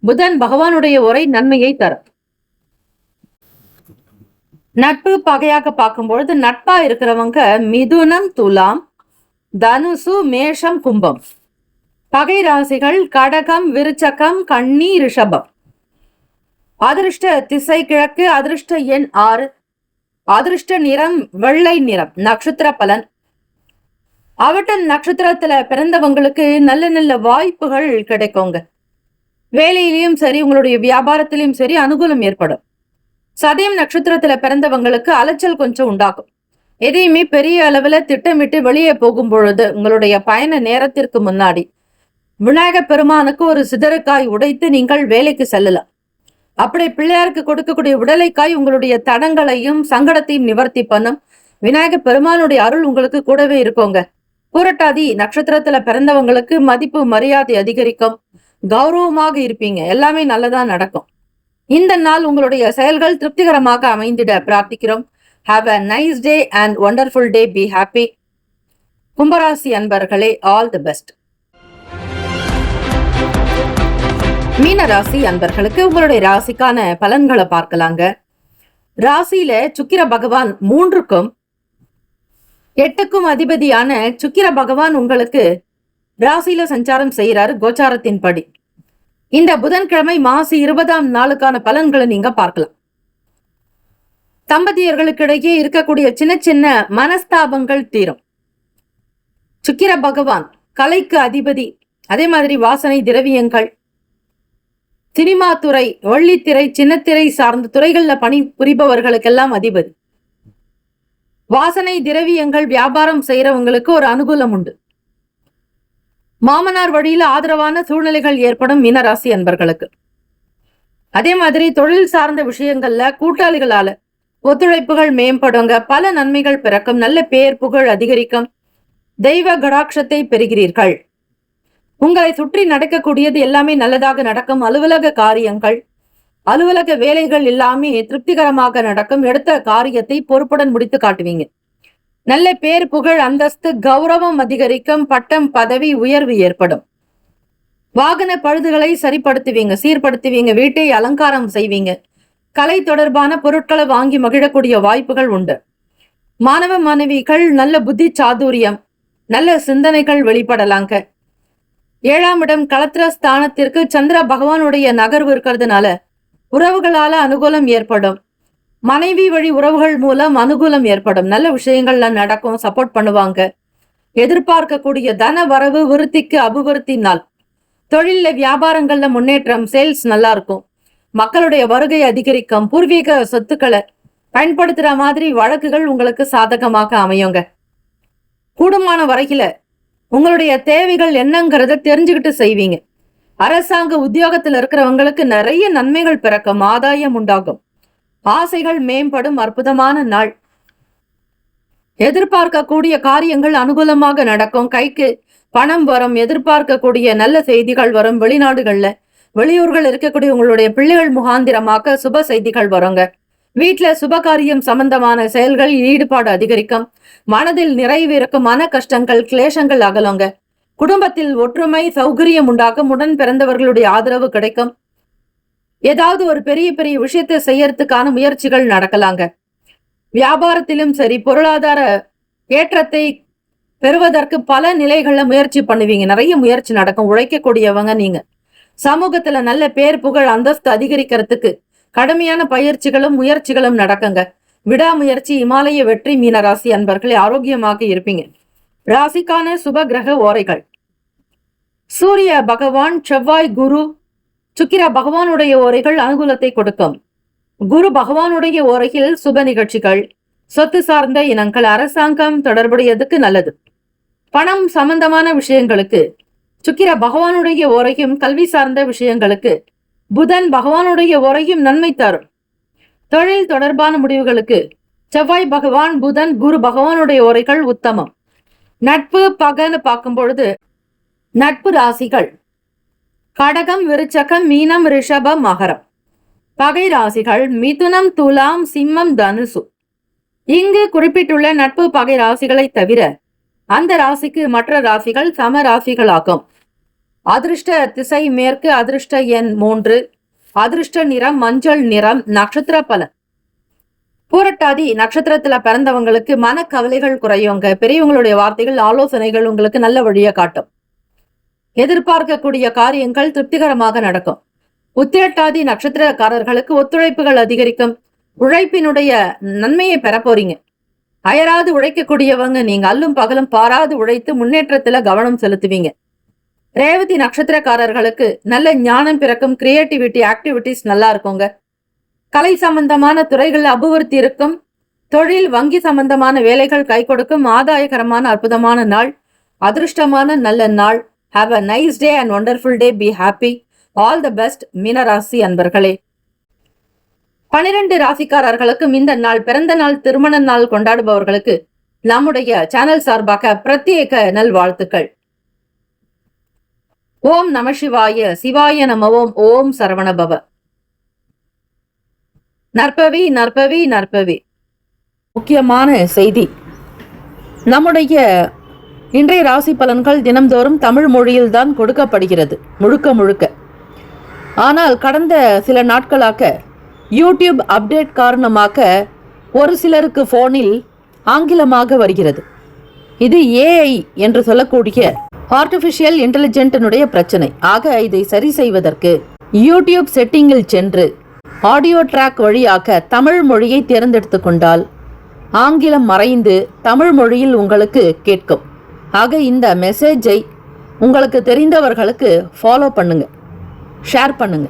புதன் பகவானுடைய ஓரை நன்மையை தரும். நட்பு பகையாக பார்க்கும்பொழுது நட்பா இருக்கிறவங்க மிதுனம், துலாம், தனுசு, மேஷம், கும்பம். பகை ராசிகள் கடகம், விருச்சகம், கன்னி, ரிஷபம். அதிர்ஷ்ட திசை கிழக்கு, அதிர்ஷ்ட எண் 6, அதிர்ஷ்ட நிறம் வெள்ளை நிறம். நட்சத்திர பலன்: அவட்டம் நட்சத்திரத்துல பிறந்தவங்களுக்கு நல்ல நல்ல வாய்ப்புகள் கிடைக்குங்க. வேலையிலையும் சரி, உங்களுடைய வியாபாரத்திலையும் சரி அனுகூலம் ஏற்படும். சதயம் நட்சத்திரத்துல பிறந்தவங்களுக்கு அலைச்சல் கொஞ்சம் உண்டாகும். எதையுமே பெரிய அளவுல திட்டமிட்டு வெளியே போகும் பொழுது உங்களுடைய பயண நேரத்திற்கு முன்னாடி விநாயக பெருமானுக்கு ஒரு சிதறுக்காய் உடைத்து நீங்கள் வேலைக்கு செல்லலாம். அப்படி பிள்ளையாருக்கு கொடுக்கக்கூடிய உடலைக்காய் உங்களுடைய தடங்களையும் சங்கடத்தையும் நிவர்த்தி பண்ணும். விநாயக பெருமானுடைய அருள் உங்களுக்கு கூடவே இருக்கோங்க. பூரட்டாதி நட்சத்திரத்துல பிறந்தவங்களுக்கு மதிப்பு மரியாதை அதிகரிக்கும். கௌரவமாக இருப்பீங்க. எல்லாமே நல்லதா நடக்கும். இந்த நாள் உங்களுடைய செயல்கள் திருப்திகரமாக அமைந்திட பிரார்த்திக்கிறோம். Have a nice day and wonderful day. Be happy. கும்பராசி அன்பர்களே, ஆல் தி பெஸ்ட். மீன ராசி அன்பர்களுக்கு உங்களுடைய ராசிக்கான பலன்களை பார்க்கலாங்க. ராசியில சுக்கிர பகவான் 3க்கும் 8க்கும் அதிபதியான சுக்கிர பகவான் உங்களுக்கு ராசியில சஞ்சாரம் செய்யறாரு கோச்சாரத்தின் படி. இந்த புதன்கிழமை மாசி 20ஆம் நாளுக்கான பலன்களை நீங்க பார்க்கலாம். தம்பதியர்களுக்கிடையே இருக்கக்கூடிய சின்ன சின்ன மனஸ்தாபங்கள் தீரும். சுக்கிர பகவான் கலைக்கு அதிபதி. அதே மாதிரி வாசனை திரவியங்கள், சினிமா துறை, வள்ளித்திரை, சின்னத்திரை சார்ந்த துறைகள்ல பணி புரிபவர்களுக்கெல்லாம் அதிபதி. வாசனை திரவியங்கள் வியாபாரம் செய்யறவங்களுக்கு ஒரு அனுகூலம் உண்டு. மாமனார் வழியில ஆதரவான சூழ்நிலைகள் ஏற்படும் மீனராசி அன்பர்களுக்கு. அதே மாதிரி தொழில் சார்ந்த விஷயங்கள்ல கூட்டாளிகளால ஒத்துழைப்புகள் மேம்படுங்க. பல நன்மைகள் பிறக்கும். நல்ல பேர் புகழ் அதிகரிக்கும். தெய்வ கடாட்சத்தை பெறுகிறீர்கள். உங்களை சுற்றி நடக்கக்கூடியது எல்லாமே நல்லதாக நடக்கும். அலுவலக காரியங்கள், அலுவலக வேலைகள் எல்லாமே திருப்திகரமாக நடக்கும். எடுத்த காரியத்தை பொறுப்புடன் முடித்து காட்டுவீங்க. நல்ல பேர் புகழ் அந்தஸ்து கௌரவம் அதிகரிக்கும். பட்டம் பதவி உயர்வு ஏற்படும். வாகன பழுதுகளை சரிப்படுத்துவீங்க, சீர்படுத்துவீங்க. வீட்டை அலங்காரம் செய்வீங்க. கலை தொடர்பான பொருட்களை வாங்கி மகிழக்கூடிய வாய்ப்புகள் உண்டு. மாணவ மாணவிகள் நல்ல புத்தி சாதுரியம், நல்ல சிந்தனைகள் வெளிப்படலாங்க. 7ஆம் இடம் களத்திர ஸ்தானத்திற்கு சந்திர பகவானுடைய நகர்வு இருக்கிறதுனால உறவுகளால அனுகூலம் ஏற்படும். மனைவி வழி உறவுகள் மூலம் அனுகூலம் ஏற்படும். நல்ல விஷயங்கள்ல நடக்கும். சப்போர்ட் பண்ணுவாங்க. எதிர்பார்க்கக்கூடிய தன வரவு விருத்திக்கு அபிவிருத்தி நாள். தொழில வியாபாரங்கள்ல முன்னேற்றம், சேல்ஸ் நல்லா இருக்கும். மக்களுடைய வருகை அதிகரிக்கும். பூர்வீக சொத்துக்களை பயன்படுத்துற மாதிரி வழக்குகள் உங்களுக்கு சாதகமாக அமையுங்க. கூடுமான வரையில உங்களுடைய தேவைகள் என்னங்கிறத தெரிஞ்சுக்கிட்டு செய்வீங்க. அரசாங்க உத்தியோகத்தில் இருக்கிறவங்களுக்கு நிறைய நன்மைகள் பிறக்கும். ஆதாயம் உண்டாகும். ஆசைகள் மேம்படும். அற்புதமான நாள். எதிர்பார்க்கக்கூடிய காரியங்கள் அனுகூலமாக நடக்கும். கைக்கு பணம் வரும். எதிர்பார்க்கக்கூடிய நல்ல செய்திகள் வரும். வெளிநாடுகள்ல வெளியூர்கள் இருக்கக்கூடிய உங்களுடைய பிள்ளைகள் முகாந்திரமாக சுப செய்திகள் வருங்க. வீட்டுல சுபகாரியம் சம்பந்தமான செயல்கள் ஈடுபாடு அதிகரிக்கும். மனதில் நிறைவு இருக்கும். மன கஷ்டங்கள் கிளேசங்கள் அகலுங்க. குடும்பத்தில் ஒற்றுமை சௌகரியம் உண்டாகும். உடன் பிறந்தவர்களுடைய ஆதரவு கிடைக்கும். ஏதாவது ஒரு பெரிய பெரிய விஷயத்தை செய்யறதுக்கான முயற்சிகள் நடக்கலாங்க. வியாபாரத்திலும் சரி, பொருளாதார ஏற்றத்தை பெறுவதற்கு பல நிலைகள்ல முயற்சி பண்ணுவீங்க. நிறைய முயற்சி நடக்கும். உழைக்கக்கூடியவங்க நீங்க. சமூகத்துல நல்ல பேர் புகழ் அந்தஸ்து அதிகரிக்கிறதுக்கு கடுமையான பயிற்சிகளும் முயற்சிகளும் நடக்குங்க. விடாமுயற்சி இமாலய வெற்றி. மீனராசி அன்பர்களே, ஆரோக்கியமாக இருப்பீங்க. ராசிக்கான சுப கிரக ஓரைகள். சூரிய பகவான், செவ்வாய், குரு, சுக்கிர பகவானுடைய ஓரைகள் அனுகூலத்தை கொடுக்கும். குரு பகவானுடைய ஓரையில் சுப நிகழ்ச்சிகள், சொத்து சார்ந்த இனங்கள், அரசாங்கம் தொடர்புடையதுக்கு நல்லது. பணம் சம்பந்தமான விஷயங்களுக்கு சுக்கிர பகவானுடைய ஓரையும், கல்வி சார்ந்த விஷயங்களுக்கு புதன் பகவானுடைய ஓரையும் நன்மை தரும். தொழில் தொடர்பான முடிவுகளுக்கு செவ்வாய் பகவான், புதன், குரு பகவானுடைய ஓரைகள் உத்தமம். நட்பு பகன்னு பார்க்கும் பொழுது நட்பு ராசிகள் கடகம், விருச்சகம், மீனம், ரிஷபம், மகரம். பகை ராசிகள் மிதுனம், துலாம், சிம்மம், தனுசு. இங்கு குறிப்பிட்டுள்ள நட்பு பகை ராசிகளை தவிர அந்த ராசிக்கு மற்ற ராசிகள் சம ராசிகளாகும். அதிர்ஷ்ட திசை மேற்கு. அதிர்ஷ்ட எண் 3. அதிர்ஷ்ட நிறம் மஞ்சள் நிறம். நட்சத்திர பலன். பூரட்டாதி நட்சத்திரத்துல பிறந்தவங்களுக்கு மனக்கவலைகள் குறையுங்க. பெரியவங்களுடைய வார்த்தைகள் ஆலோசனைகள் உங்களுக்கு நல்ல வழியை காட்டும். எதிர்பார்க்கக்கூடிய காரியங்கள் திருப்திகரமாக நடக்கும். உத்திரட்டாதி நட்சத்திரக்காரர்களுக்கு ஒத்துழைப்புகள் அதிகரிக்கும். உழைப்பினுடைய நன்மையை பெற போறீங்க. அயராது உழைக்கக்கூடியவங்க நீங்க. அல்லும் பகலும் பாராது உழைத்து முன்னேற்றத்துல கவனம் செலுத்துவீங்க. ரேவதி நட்சத்திரக்காரர்களுக்கு நல்ல ஞானம் பிறக்கும். கிரியேட்டிவிட்டி ஆக்டிவிட்டிஸ் நல்லா இருக்குங்க. கலை சம்பந்தமான துறைகள் அபிவிருத்தி இருக்கும். தொழில் வங்கி சம்பந்தமான வேலைகள் கை கொடுக்கும். ஆதாயகரமான அற்புதமான நாள். அதிர்ஷ்டமான நல்ல நாள். Have a nice day and wonderful day. Be happy. All the best மீனராசி அன்பர்களே. 12 ராசிக்காரர்களுக்கும் இந்த நாள் பிறந்த நாள், திருமண நாள் கொண்டாடுபவர்களுக்கு நம்முடைய சேனல் சார்பாக பிரத்யேக நல்வாழ்த்துக்கள். ஓம் நம சிவாய. சிவாய நம. ஓம் சரவணபவ. நற்பவி நற்பவி நற்பவி. முக்கியமான செய்தி, நம்முடைய இன்றைய ராசி பலன்கள் தினம்தோறும் தமிழ் மொழியில்தான் கொடுக்கப்படுகிறது முழுக்க. ஆனால் கடந்த சில நாட்களாக யூடியூப் அப்டேட் காரணமாக ஒரு சிலருக்கு ஃபோனில் ஆங்கிலமாக வருகிறது. இது ஏஐ என்று சொல்லக்கூடிய ஆர்டிஃபிஷியல் இன்டெலிஜென்ட்டினுடைய பிரச்சனை. ஆக இதை சரி செய்வதற்கு யூடியூப் செட்டிங்கில் சென்று ஆடியோ ட்ராக் வழியாக தமிழ் மொழியை தேர்ந்தெடுத்து கொண்டால் ஆங்கிலம் மறைந்து தமிழ் மொழியில் உங்களுக்கு கேட்கும். ஆக இந்த மெசேஜை உங்களுக்கு தெரிந்தவர்களுக்கு ஃபாலோ பண்ணுங்க, ஷேர் பண்ணுங்க.